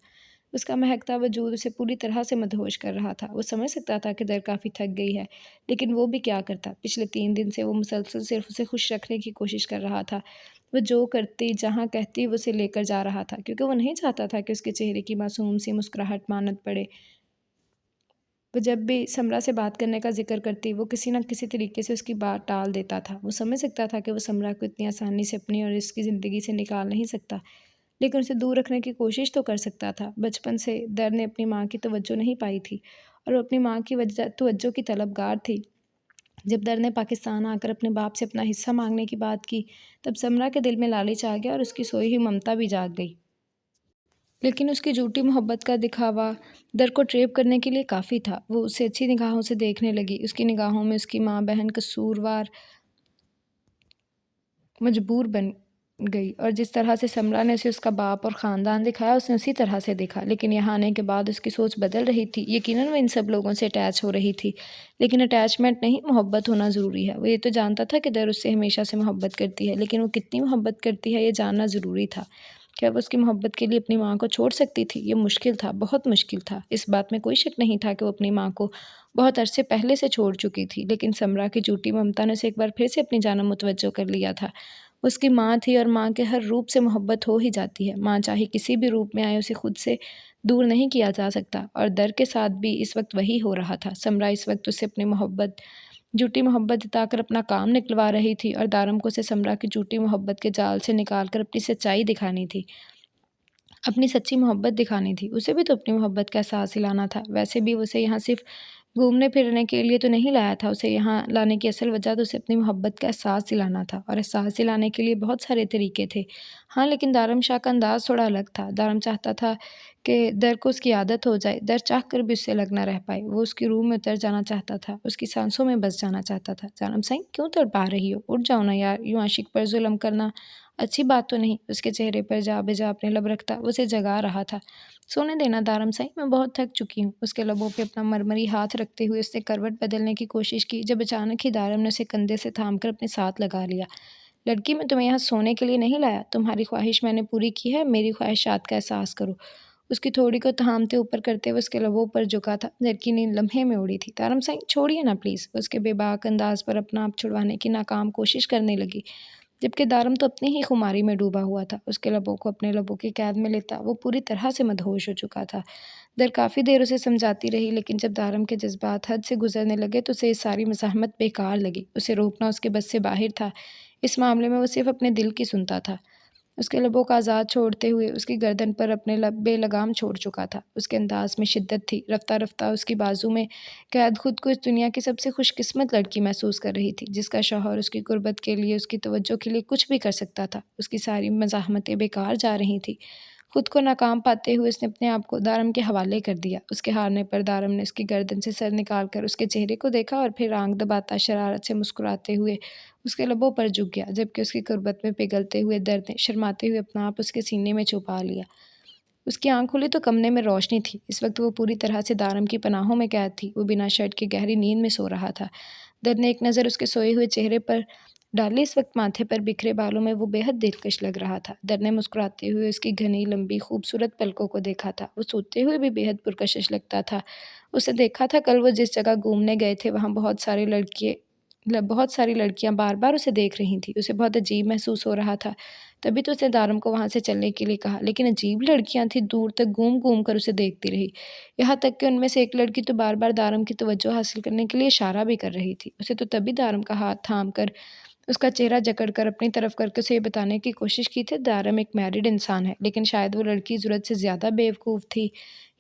उसका महकता वजूद उसे पूरी तरह से मदहोश कर रहा था। वो समझ सकता था कि दर काफ़ी थक गई है, लेकिन वो भी क्या करता। पिछले 3 दिन से वो मुसलसल सिर्फ़ उसे खुश रखने की कोशिश कर रहा था। वो जो करती, जहाँ कहती, वो उसे लेकर जा रहा था, क्योंकि वो नहीं चाहता था कि उसके चेहरे की मासूम सी मुस्कुराहट मानत पड़े। वो जब भी समरा से बात करने का ज़िक्र करती, वो किसी न किसी तरीके से उसकी बात टाल देता था। वो समझ सकता था कि वो समरा को इतनी आसानी से अपनी और इसकी ज़िंदगी से निकाल नहीं सकता, लेकिन उसे दूर रखने की कोशिश तो कर सकता था। बचपन से दर ने अपनी माँ की तवज्जो नहीं पाई थी और वो अपनी माँ की तवज्जो की तलबगार थी। जब दर ने पाकिस्तान आकर अपने बाप से अपना हिस्सा माँगने की बात की, तब समरा के दिल में लालच आ गया और उसकी सोई हुई ममता भी जाग गई। लेकिन उसकी झूठी मोहब्बत का दिखावा दर को ट्रेप करने के लिए काफ़ी था। वो उसे अच्छी निगाहों से देखने लगी। उसकी निगाहों में उसकी माँ बहन कसूरवार मजबूर बन गई और जिस तरह से समरा ने उसे उसका बाप और ख़ानदान दिखाया, उसने उसी तरह से देखा। लेकिन यहाँ आने के बाद उसकी सोच बदल रही थी। यकीनन वो इन सब लोगों से अटैच हो रही थी, लेकिन अटैचमेंट नहीं, मोहब्बत होना ज़रूरी है। वो ये तो जानता था कि दर उससे हमेशा से मोहब्बत करती है, लेकिन वो कितनी मोहब्बत करती है, ये जानना ज़रूरी था। क्या वो उसकी मोहब्बत के लिए अपनी माँ को छोड़ सकती थी? ये मुश्किल था, बहुत मुश्किल था। इस बात में कोई शक नहीं था कि वो अपनी माँ को बहुत अरसे पहले से छोड़ चुकी थी, लेकिन समरा की झूठी ममता ने उसे एक बार फिर से अपनी जानब मुतवज्जो कर लिया था। उसकी माँ थी और माँ के हर रूप से मोहब्बत हो ही जाती है। माँ चाहे किसी भी रूप में आए, उसे खुद से दूर नहीं किया जा सकता और दर के साथ भी इस वक्त वही हो रहा था। समरा इस वक्त उससे अपनी झूठी मोहब्बत जताकर अपना काम निकलवा रही थी और दारम को उसे समरा की झूठी मोहब्बत के जाल से निकाल कर अपनी सच्चाई दिखानी थी। अपनी सच्ची मोहब्बत दिखानी थी। उसे भी तो अपनी मोहब्बत का एहसास दिलाना था। वैसे भी उसे यहाँ सिर्फ़ घूमने-फिरने के लिए तो नहीं लाया था। उसे यहाँ लाने की असल वजह तो उसे अपनी मोहब्बत का एहसास दिलाना था और एहसास दिलाने के लिए बहुत सारे तरीके थे। हाँ, लेकिन दारम शाह का अंदाज़ थोड़ा अलग था। दारम चाहता था कि दर को उसकी आदत हो जाए। दर चाह कर भी उससे अलग ना रह पाए। वो उसकी रूह में उतर जाना चाहता था, उसकी सांसों में बस जाना चाहता था। "जानम साईं, क्यों तड़पा रही हो? उठ जाओ ना यार, यूँ आशिक पर ज़ुल्म करना अच्छी बात तो नहीं।" उसके चेहरे पर जा-बेजा अपने लब रखता वो उसे जगा रहा था। "सोने देना दारम साईं, मैं बहुत थक चुकी हूँ।" उसके लबों पे अपना मरमरी हाथ रखते हुए उसने करवट बदलने की कोशिश की, जब अचानक ही दारम ने उसे कंधे से थामकर अपने साथ लगा लिया। "लड़की, मैं तुम्हें यहाँ सोने के लिए नहीं लाया। तुम्हारी ख्वाहिश मैंने पूरी की है, मेरी ख्वाहिशात का एहसास करो।" उसकी थोड़ी को थामते ऊपर करते हुए उसके लबों पर झुका था। लड़की नींद लम्हे में उड़ी थी। "दारम साईं, छोड़िए ना प्लीज़।" उसके बेबाक अंदाज़ पर अपना आप छुड़वाने की नाकाम कोशिश करने लगी, जबकि दारम तो अपनी ही खुमारी में डूबा हुआ था। उसके लबों को अपने लबों की कैद में लेता वो पूरी तरह से मदहोश हो चुका था। दर काफ़ी देर उसे समझाती रही, लेकिन जब दारम के जज़्बात हद से गुज़रने लगे तो उसे ये सारी मज़ाहमत बेकार लगी। उसे रोकना उसके बस से बाहर था। इस मामले में वो सिर्फ़ अपने दिल की सुनता था। उसके लबों का आज़ाद छोड़ते हुए उसकी गर्दन पर अपने लब बेलगाम छोड़ चुका था। उसके अंदाज़ में शिद्दत थी। रफ़्ता-रफ़्ता उसकी बाजू में कैद खुद को इस दुनिया की सबसे खुशकिस्मत लड़की महसूस कर रही थी, जिसका शौहर उसकी गुर्बत के लिए, उसकी तवज्जो के लिए कुछ भी कर सकता था। उसकी सारी मज़ाहमतें बेकार जा रही थीं। खुद को नाकाम पाते हुए उसने अपने आप को दारम के हवाले कर दिया। उसके हारने पर दारम ने उसकी गर्दन से सर निकाल कर उसके चेहरे को देखा और फिर आंख दबाता शरारत से मुस्कुराते हुए उसके लबों पर झुक गया, जबकि उसकी कुर्बत में पिघलते हुए दर्द ने शर्माते हुए अपना आप उसके सीने में छुपा लिया। उसकी आंख खुली तो कमरे में रोशनी थी। इस वक्त वो पूरी तरह से दारम की पनाहों में कैद थी। वो बिना शर्ट के गहरी नींद में सो रहा था। दर्द ने एक नज़र उसके सोए हुए चेहरे पर डाली। इस वक्त माथे पर बिखरे बालों में वो बेहद दिलकश लग रहा था। दर्द ने मुस्कुराते हुए उसकी घनी लंबी खूबसूरत पलकों को देखा था। वो सोते हुए भी बेहद पुरकशिश लगता था। उसे देखा था कल वो जिस जगह घूमने गए थे वहाँ बहुत सारी लड़कियां बार बार उसे देख रही थीं। उसे बहुत अजीब महसूस हो रहा था। तभी तो उसने दारम को वहाँ से चलने के लिए कहा, लेकिन अजीब लड़कियां थीं, दूर तक घूम घूम कर उसे देखती रही। यहाँ तक कि उनमें से एक लड़की तो बार बार दारम की तवज्जो हासिल करने के लिए इशारा भी कर रही थी। उसे तो तभी दारम का हाथ थाम कर उसका चेहरा जकड़कर अपनी तरफ करके उसे ये बताने की कोशिश की थी दारम एक मैरिड इंसान है, लेकिन शायद वो लड़की ज़रूरत से ज़्यादा बेवकूफ़ थी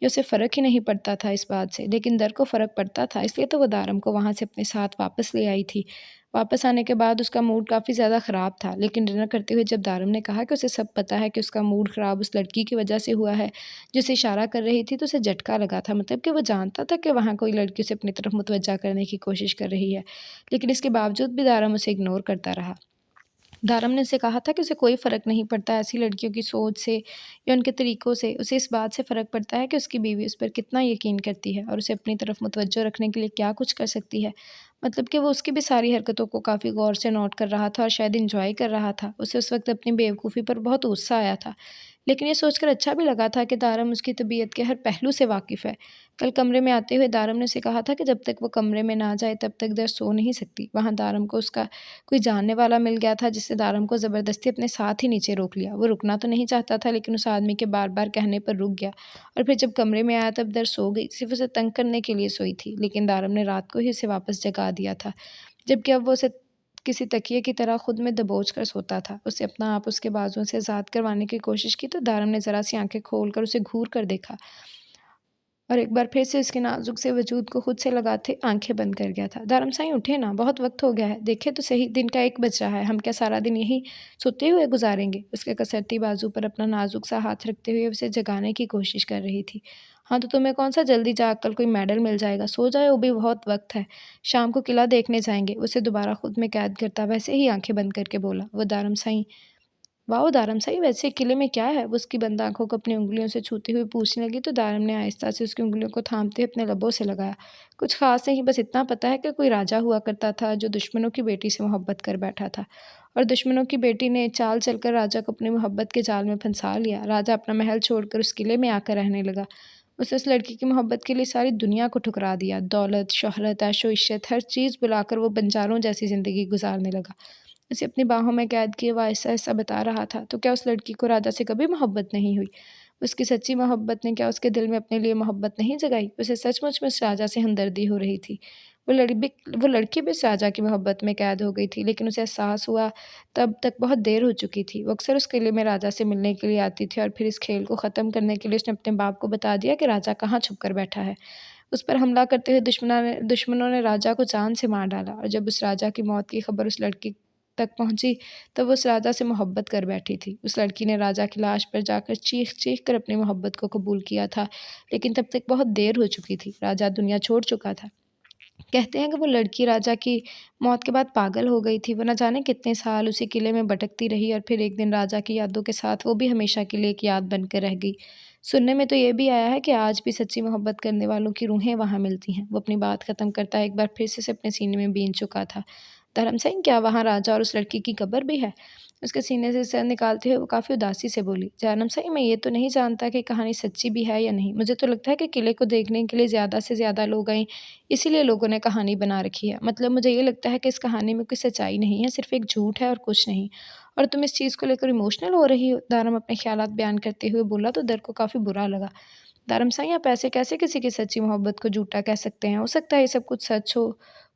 या उसे फ़र्क ही नहीं पड़ता था इस बात से। लेकिन दर को फ़र्क पड़ता था, इसलिए तो वो दारम को वहाँ से अपने साथ वापस ले आई थी। वापस आने के बाद उसका मूड काफ़ी ज़्यादा ख़राब था, लेकिन डिनर करते हुए जब दारम ने कहा कि उसे सब पता है कि उसका मूड ख़राब उस लड़की की वजह से हुआ है जिसे इशारा कर रही थी, तो उसे झटका लगा था। मतलब कि वो जानता था कि वहाँ कोई लड़की उसे अपनी तरफ मुतवज्जा करने की कोशिश कर रही है, लेकिन इसके बावजूद भी दारम उसे इग्नोर करता रहा। दारम ने उसे कहा था कि उसे कोई फ़र्क नहीं पड़ता ऐसी लड़कियों की सोच से या उनके तरीक़ों से। उसे इस बात से फ़र्क पड़ता है कि उसकी बीवी उस पर कितना यकीन करती है और उसे अपनी तरफ मुतवज्जो रखने के लिए क्या कुछ कर सकती है। मतलब कि वो उसकी भी सारी हरकतों को काफ़ी गौर से नोट कर रहा था और शायद एन्जॉय कर रहा था। उसे उस वक़्त अपनी बेवकूफ़ी पर बहुत गुस्सा आया था। लेकिन ये सोचकर अच्छा भी लगा था कि दारम उसकी तबीयत के हर पहलू से वाकिफ़ है। कल कमरे में आते हुए दारम ने उसे कहा था कि जब तक वो कमरे में ना जाए तब तक दर सो नहीं सकती। वहाँ दारम को उसका कोई जानने वाला मिल गया था जिसने दारम को ज़बरदस्ती अपने साथ ही नीचे रोक लिया। वो रुकना तो नहीं चाहता था, लेकिन उस आदमी के बार-बार कहने पर रुक गया और फिर जब कमरे में आया तब दर सो गई। सिर्फ़ उसे तंग करने के लिए सोई थी, लेकिन दारम ने रात को ही उसे वापस जगा दिया था। जबकि अब वो उसे किसी तकिए की तरह खुद में दबोच कर सोता था। उसे अपना आप उसके बाजुओं से आज़ाद करवाने की कोशिश की तो दारम ने ज़रा-सी आँखें खोलकर उसे घूर कर देखा और एक बार फिर से उसके नाज़ुक से वजूद को खुद से लगाते आँखें बंद कर गया था। दारम साईं उठे ना, बहुत वक़्त हो गया है, देखें तो सही दिन का 1 बज रहा है, हम क्या सारा दिन यहीं सोते हुए गुज़ारेंगे? उसके कसरती बाजू पर अपना नाज़ुक सा हाथ रखते हुए उसे जगाने की कोशिश कर रही थी। हाँ, तो तुम्हें कौन-सा जल्दी जाग कर कोई मेडल मिल जाएगा, सो जाओ अभी बहुत वक़्त है, शाम को किला देखने जाएँगे। उसे दोबारा खुद में कैद करता वैसे ही आँखें बंद करके बोला। वो दारम साईं वाओ! दारम साईं वैसे किले में क्या है? वो उसकी बंद आँखों को अपनी उँगलियों से छूती हुई पूछने लगी तो दारम ने आहिस्ता से उसकी उँगलियों को थामते हुए अपने लबों से लगाया। कुछ ख़ास नहीं, बस इतना पता है कि कोई राजा हुआ करता था जो दुश्मनों की बेटी से मोहब्बत कर बैठा था और दुश्मनों की बेटी ने चाल चलकर राजा को अपनी मोहब्बत के जाल में फंसा लिया। राजा अपना महल छोड़कर उस किले में आकर रहने लगा। उसने उस लड़की की मोहब्बत के लिए सारी दुनिया को ठुकरा दिया। दौलत, शोहरत, ऐशो-इशरत हर चीज़ बुलाकर वो बंजारों जैसी ज़िंदगी गुज़ारने लगा। उसे अपनी बाहों में कैद किए वो आहिस्ता-आहिस्ता बता रहा था, तो क्या उस लड़की को राजा से कभी मोहब्बत नहीं हुई? उसकी सच्ची मोहब्बत ने क्या उसके दिल में अपने लिए मोहब्बत नहीं जगाई? उसे सचमुच में उस राजा से हमदर्दी हो रही थी। वो लड़की भी उस राजा की मोहब्बत में कैद हो गई थी, लेकिन उसे एहसास हुआ तब तक बहुत देर हो चुकी थी। वो अक्सर उस किले में राजा से मिलने के लिए आती थी और फिर इस खेल को ख़त्म करने के लिए उसने अपने बाप को बता दिया कि राजा कहाँ छुप कर बैठा है। उस पर हमला करते हुए दुश्मनों ने राजा को जान से मार डाला और जब उस राजा की मौत की खबर उस लड़की तक पहुँची, तब वो उस राजा से मोहब्बत कर बैठी थी। उस लड़की ने राजा की लाश पर जाकर चीख-चीख कर अपनी मोहब्बत को कबूल किया था, लेकिन तब तक बहुत देर हो चुकी थी। राजा दुनिया छोड़ चुका था। कहते हैं कि वो लड़की राजा की मौत के बाद पागल हो गई थी। वो न जाने कितने साल उसी किले में भटकती रही और फिर एक दिन राजा की यादों के साथ वो भी हमेशा के लिए एक याद बनकर रह गई। सुनने में तो ये भी आया है कि आज भी सच्ची मोहब्बत करने वालों की रूहें वहाँ मिलती हैं। वो अपनी बात ख़त्म करता एक बार फिर से उसे अपने सीने में बींध चुका था। धर्म सिंह, क्या वहाँ राजा और उस लड़की की कब्र भी है? उसके सीने से सर निकालते हुए वो काफ़ी उदासी से बोली। जानम सिंह, मैं ये तो नहीं जानता कि कहानी सच्ची भी है या नहीं। मुझे तो लगता है कि किले को देखने के लिए ज़्यादा से ज़्यादा लोग आए, इसीलिए लोगों ने कहानी बना रखी है। मतलब मुझे ये लगता है कि इस कहानी में कोई सच्चाई नहीं है, सिर्फ़ एक झूठ है और कुछ नहीं। और तुम इस चीज़ को लेकर इमोशनल हो रही हो? दारम अपने ख़्यालात बयान करते हुए बोला तो दर को काफ़ी बुरा लगा। धर्म साईं, आप ऐसे कैसे किसी की सच्ची मोहब्बत को झूठा कह सकते हैं? हो सकता है ये सब कुछ सच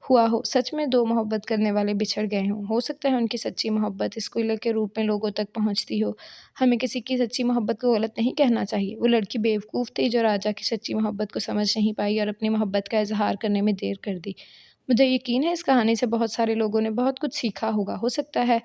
हुआ हो, सच में 2 मोहब्बत करने वाले बिछड़ गए हों। हो सकता है उनकी सच्ची मोहब्बत इस कोयले के रूप में लोगों तक पहुँचती हो। हमें किसी की सच्ची मोहब्बत को गलत नहीं कहना चाहिए। वो लड़की बेवकूफ़ थी जो राजा की सच्ची मोहब्बत को समझ नहीं पाई और अपनी मोहब्बत का इज़हार करने में देर कर दी। मुझे यकीन है इस कहानी से बहुत सारे लोगों ने बहुत कुछ सीखा होगा। हो सकता है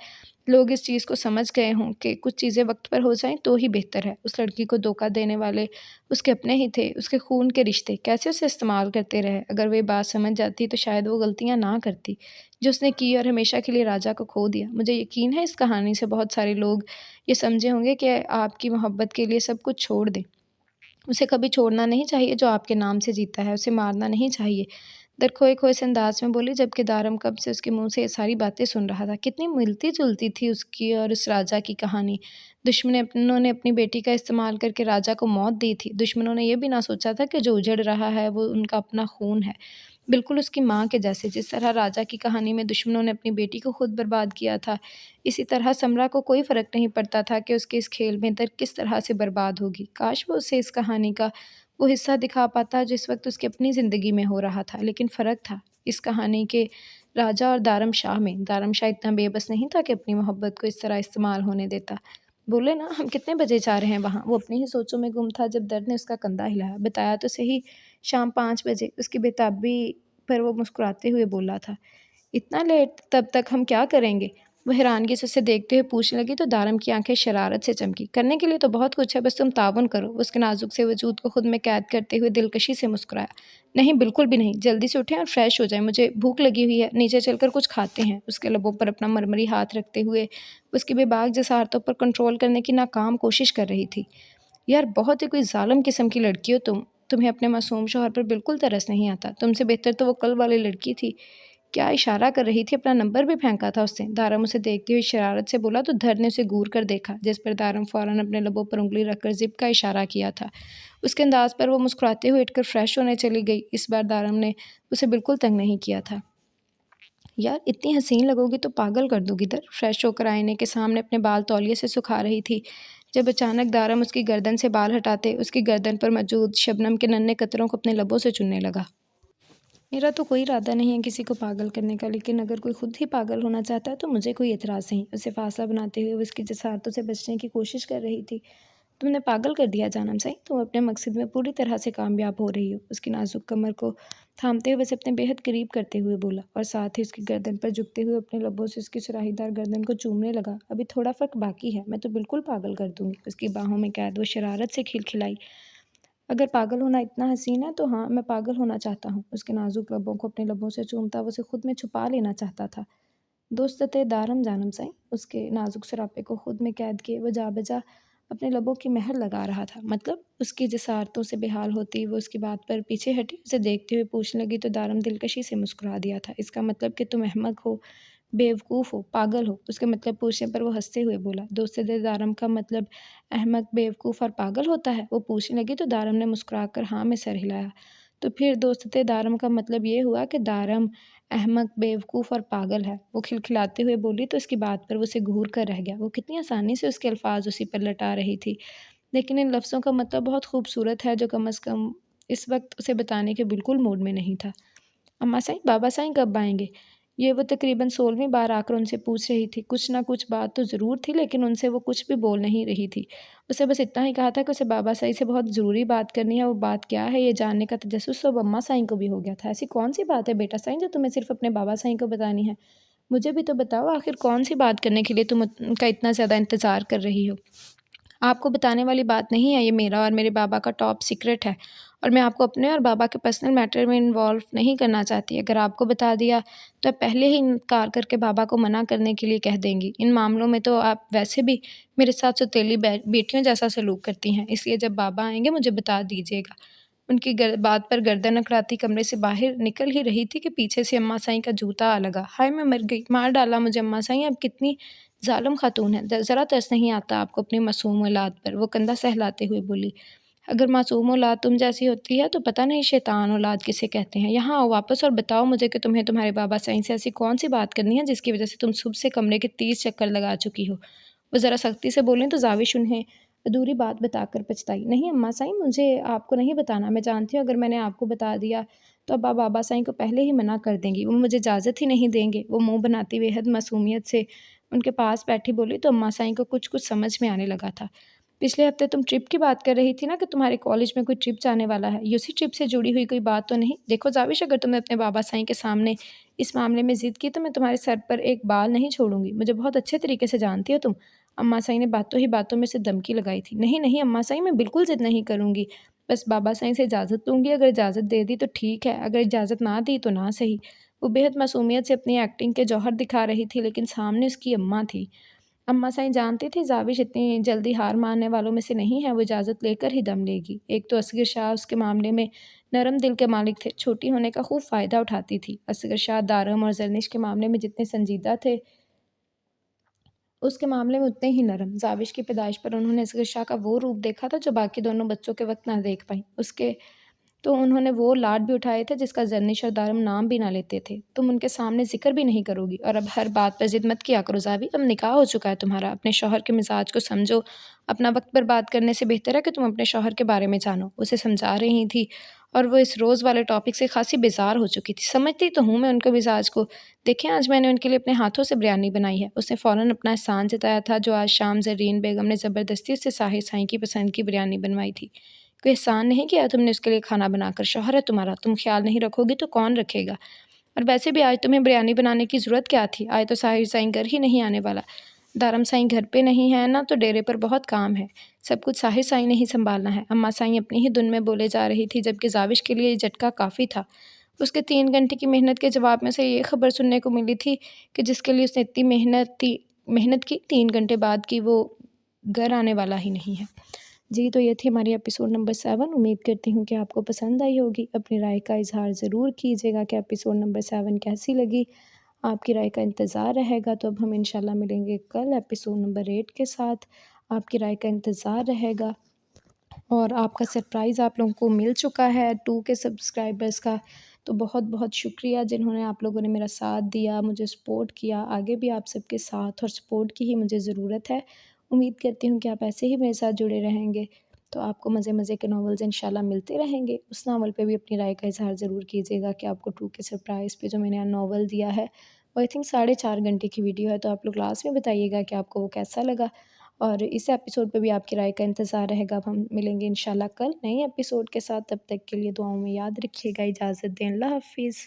लोग इस चीज़ को समझ गए हों कि कुछ चीज़ें वक्त पर हो जाएं तो ही बेहतर है। उस लड़की को धोखा देने वाले उसके अपने ही थे, उसके खून के रिश्ते कैसे उसे इस्तेमाल करते रहे। अगर वे बात समझ जाती तो शायद वो गलतियां ना करती जो उसने की और हमेशा के लिए राजा को खो दिया। मुझे यकीन है इस कहानी से बहुत सारे लोग ये समझे होंगे कि आपकी मोहब्बत के लिए सब कुछ छोड़ दें। उसे कभी छोड़ना नहीं चाहिए जो आपके नाम से जीता है, उसे मारना नहीं चाहिए। दर खोए-खोए से अंदाज़ में बोली, जबकि दारम कब से उसके मुँह से ये सारी बातें सुन रहा था। कितनी मिलती-जुलती थी उसकी और उस राजा की कहानी। दुश्मनों ने अपनी बेटी का इस्तेमाल करके राजा को मौत दी थी। दुश्मनों ने ये भी ना सोचा था कि जो उजड़ रहा है वो उनका अपना खून है। बिल्कुल उसकी माँ के जैसे। जिस तरह राजा की कहानी में दुश्मनों ने अपनी बेटी को खुद बर्बाद किया था, इसी तरह समरा को कोई फ़र्क नहीं पड़ता था कि उसके इस खेल में दर किस तरह से बर्बाद होगी। काश वो उसे इस कहानी का वो हिस्सा दिखा पाता जिस वक़्त उसकी अपनी ज़िंदगी में हो रहा था। लेकिन फ़र्क था इस कहानी के राजा और दारम शाह में। दारम शाह इतना बेबस नहीं था कि अपनी मोहब्बत को इस तरह इस्तेमाल होने देता। बोले ना, हम कितने बजे जा रहे हैं वहाँ? वो अपनी ही सोचों में गुम था जब दर्द ने उसका कंधा हिलाया। बताया तो सही, शाम 5 बजे। उसकी बेताबी पर वो मुस्कुराते हुए बोला था। इतना लेट? तब तक हम क्या करेंगे? वो हैरानगी से उसे देखते हुए पूछने लगी तो दारम की आंखें शरारत से चमकी। करने के लिए तो बहुत कुछ है, बस तुम ताउन करो। वो उसके नाजुक से वजूद को खुद में कैद करते हुए दिलकशी से मुस्कुराया। नहीं, बिल्कुल भी नहीं। जल्दी से उठें और फ्रेश हो जाएं। मुझे भूख लगी हुई है। नीचे चलकर कुछ खाते हैं। उसके लबों पर अपना मरमरी हाथ रखते हुए उसकी बेबाक जसारतों पर कंट्रोल करने की नाकाम कोशिश कर रही थी। यार, बहुत ही कोई ज़ालिम किस्म की लड़की हो तुम। तुम्हें अपने मासूम शौहर पर बिल्कुल तरस नहीं आता। तुमसे बेहतर तो वो कल वाली लड़की थी। क्या इशारा कर रही थी? अपना नंबर भी फेंका था उसने। दारम उसे देखते हुए शरारत से बोला तो धर ने उसे घूर कर देखा, जिस पर दारम फ़ौरन अपने लबों पर उँगली रखकर ज़िप का इशारा किया था। उसके अंदाज़ पर वो मुस्कुराते हुए उठकर फ्रेश होने चली गई। इस बार दारम ने उसे बिल्कुल तंग नहीं किया था। यार, इतनी हसीन लगोगी तो पागल कर दूँगी। दर फ्रेश होकर आईने के सामने अपने बाल तौलिए से सुखा रही थी जब अचानक दारम उसकी गर्दन से बाल हटाते उसकी गर्दन पर मौजूद शबनम के नन्हे कतरों को अपने लबों से चूमने लगा। मेरा तो कोई इरादा नहीं है किसी को पागल करने का, लेकिन अगर कोई खुद ही पागल होना चाहता है तो मुझे कोई एतराज़ नहीं। उसे फासला बनाते हुए वो उसकी जसारतों से बचने की कोशिश कर रही थी। तुमने पागल कर दिया जानम साईं, तुम अपने मकसद में पूरी तरह से कामयाब हो रही हो। उसकी नाजुक कमर को थामते हुए उसे अपने बेहद करीब करते हुए बोला और साथ ही उसकी गर्दन पर झुकते हुए अपने लबों से उसकी सुराहीदार गर्दन को चूमने लगा। अभी थोड़ा फ़र्क बाकी है, मैं तो बिल्कुल पागल कर दूंगी। उसकी बाहों में कैद वो शरारत से खिलखिलाई। अगर पागल होना इतना हसीन है तो हाँ, मैं पागल होना चाहता हूँ। उसके नाजुक लबों को अपने लबों से चूमता वो उसे खुद में छुपा लेना चाहता था। दोस्त ते दारम जानम साईं, उसके नाजुक सरापे को खुद में कैद किए वो जा बजा अपने लबों की मेहर लगा रहा था। मतलब उसकी जसारतों से बेहाल होती वो उसकी बात पर पीछे हटी। उसे देखते हुए पूछने लगी तो दारम दिलकशी से मुस्कुरा दिया था। इसका मतलब कि तुम अहमक हो, बेवकूफ़ हो, पागल हो? उसके मतलब पूछने पर वो हँसते हुए बोला। दोस्त दारम का मतलब अहमक, बेवकूफ़ और पागल होता है? वो पूछने लगी तो दारम ने मुस्कुराकर हाँ में सर हिलाया। तो फिर दोस्त दारम का मतलब ये हुआ कि दारम अहमक, बेवकूफ़ और पागल है। वो खिलखिलाते हुए बोली तो उसकी बात पर वो उसे घूर कर रह गया। वो कितनी आसानी से उसके अल्फाज़ उसी पर लटा रही थी। लेकिन इन लफ्ज़ों का मतलब बहुत खूबसूरत है जो कम से कम इस वक़्त उसे बताने के बिल्कुल मूड में नहीं था। अम्मा साईं, बाबा साईं कब आएँगे? ये वो तकरीबन 16वीं बार आकर उनसे पूछ रही थी। कुछ ना कुछ बात तो ज़रूर थी, लेकिन उनसे वो कुछ भी बोल नहीं रही थी। उसे बस इतना ही कहा था कि उसे बाबा साईं से बहुत ज़रूरी बात करनी है। वो बात क्या है, ये जानने का तजस्सुस तो अब अम्मा साईं को भी हो गया था। ऐसी कौन-सी बात है बेटा साईं जो तुम्हें सिर्फ़ अपने बाबा साईं को बतानी है? मुझे भी तो बताओ, आखिर कौन-सी बात करने के लिए तुम उनका इतना ज़्यादा इंतज़ार कर रही हो? आपको बताने वाली बात नहीं है, ये मेरा और मेरे बाबा का टॉप सीक्रेट है और मैं आपको अपने और बाबा के पर्सनल मैटर में इन्वॉल्व नहीं करना चाहती। अगर आपको बता दिया तो आप पहले ही इनकार करके बाबा को मना करने के लिए कह देंगी। इन मामलों में तो आप वैसे भी मेरे साथ सौतेली बेटियों जैसा सलूक करती हैं, इसलिए जब बाबा आएँगे मुझे बता दीजिएगा। उनकी बात पर गर्दन अकड़ाती कमरे से बाहर निकल ही रही थी कि पीछे से अम्मा साईं का जूता आ लगा। हाय, मैं मर गई, मार डाला मुझे अम्मा साईं, आप कितनी ज़ालिम खातून हैं। ज़रा तरस नहीं आता आपको अपनी मासूम औलाद पर? वो कंधा सहलाते हुए बोली। अगर मासूम औलाद तुम जैसी होती है तो पता नहीं शैतान औलाद किसे कहते हैं। यहाँ आओ वापस और बताओ मुझे कि तुम्हें तुम्हारे बाबा साईं से ऐसी कौन-सी बात करनी है जिसकी वज़ह से तुम सुबह से कमरे के 30 चक्कर लगा चुकी हो। वो ज़रा सख्ती से बोलीं तो ज़ाविश उन्हें अधूरी बात बताकर पछताई। नहीं अम्मा साईं, मुझे आपको नहीं बताना। मैं जानती हूँ अगर मैंने आपको बता दिया तो अब आप बाबा साईं को पहले ही मना कर देंगी। वो मुझे इजाज़त ही नहीं देंगे। वो मुँह बनाती बेहद मासूमियत से उनके पास बैठी बोली तो अम्मा साईं को कुछ-कुछ समझ में आने लगा था। पिछले हफ्ते तुम ट्रिप की बात कर रही थी ना कि तुम्हारे कॉलेज में कोई ट्रिप जाने वाला है। ये उसी ट्रिप से जुड़ी हुई कोई बात तो नहीं? देखो ज़ाविश, अगर तुमने अपने बाबा साईं के सामने इस मामले में ज़िद की तो मैं तुम्हारे सर पर एक बाल नहीं छोड़ूँगी। मुझे बहुत अच्छे तरीके से जानती हो तुम। अम्मा साईं ने बातों ही बातों में से धमकी लगाई थी। नहीं, नहीं अम्मा साईं, मैं बिल्कुल ज़िद नहीं करूँगी। बस बाबा साईं से इजाज़त लूँगी, अगर इजाज़त दे दी तो ठीक है, अगर इजाज़त ना दी तो ना सही। वो बेहद मासूमियत से अपनी एक्टिंग के जौहर दिखा रही थी, लेकिन सामने उसकी अम्मा थी। अम्मा साईं जानती थी ज़ाविश इतनी जल्दी हार मानने वालों में से नहीं है, वो इजाज़त लेकर ही दम लेगी। एक तो असगर शाह उसके मामले में नरम दिल के मालिक थे, छोटी होने का खूब फ़ायदा उठाती थी। असगर शाह दारम और ज़रनिश के मामले में जितने संजीदा थे, उसके मामले में उतने ही नरम। ज़ाविश की पैदाइश पर उन्होंने असगर शाह का वो रूप देखा था जो बाकी दोनों बच्चों के वक़्त ना देख पाईं। उसके तो उन्होंने वो लाड भी उठाए थे जिसका ज़रनिश और दारम नाम भी ना लेते थे। तुम उनके सामने ज़िक्र भी नहीं करोगी और अब हर बात पर ज़िद मत किया करो ज़ावी, अब निकाह हो चुका है तुम्हारा। अपने शौहर के मिज़ाज को समझो। अपना वक़्त बर्बाद करने से बेहतर है कि तुम अपने शौहर के बारे में जानो। उसे समझा रही थी और वो इस रोज़ वाले टॉपिक से ख़ासी बेज़ार हो चुकी थी। समझती तो हूँ मैं उनके मिज़ाज को। देखें, आज मैंने उनके लिए अपने हाथों से बिरयानी बनाई है। उसने फ़ौरन अपना एहसान जताया था जो आज शाम ज़रीन बेगम ने ज़बरदस्ती उससे साहिर साईं की पसंद की बिरयानी बनवाई थी। कोई एहसान नहीं किया तुमने उसके लिए खाना बनाकर। शौहर है तुम्हारा, तुम ख़्याल नहीं रखोगी तो कौन रखेगा? और वैसे भी आज तुम्हें बिरयानी बनाने की ज़रूरत क्या थी? आज तो साहिर साईं घर ही नहीं आने वाला। दारम साईं घर पे नहीं है ना, तो डेरे पर बहुत काम है। सब कुछ साहिर साईं ने ही सँभालना है। अम्मा साईं अपनी ही धुन में बोले जा रही थी, जबकि ज़ाविश के लिए ये झटका काफ़ी था। उसके 3 घंटे की मेहनत के जवाब में से ये खबर सुनने को मिली थी कि जिसके लिए उसने इतनी मेहनत की 3 घंटे बाद की वो घर आने वाला ही नहीं है। जी, तो ये थी हमारी एपिसोड नंबर 7। उम्मीद करती हूँ कि आपको पसंद आई होगी। अपनी राय का इज़हार ज़रूर कीजिएगा कि एपिसोड नंबर 7 कैसी लगी। आपकी राय का इंतज़ार रहेगा। तो अब हम इंशाल्लाह मिलेंगे कल एपिसोड नंबर 8 के साथ। आपकी राय का इंतज़ार रहेगा और आपका सरप्राइज़ आप लोगों को मिल चुका है 2 के सब्सक्राइबर्स का। तो बहुत-बहुत शुक्रिया जिन्होंने आप लोगों ने मेरा साथ दिया, मुझे सपोर्ट किया। आगे भी आप सबके साथ और सपोर्ट की ही मुझे ज़रूरत है। उम्मीद करती हूँ कि आप ऐसे ही मेरे साथ जुड़े रहेंगे। तो आपको मज़े-मज़े के नॉवेल्स इंशाल्लाह मिलते रहेंगे। उस नावल पे भी अपनी राय का इज़हार ज़रूर कीजिएगा कि आपको 2 के सरप्राइज़ पे जो मैंने नॉवल दिया है, वो आई थिंक 4.5 घंटे की वीडियो है, तो आप लोग लास्ट में बताइएगा कि आपको वो कैसा लगा। और इस एपिसोड पे भी आपकी राय का इंतज़ार रहेगा। अब हम मिलेंगे इंशाल्लाह कल नए एपिसोड के साथ। तब तक के लिए दुआओं में याद रखिएगा। इजाज़त दें। अल्लाह हाफ़िज़।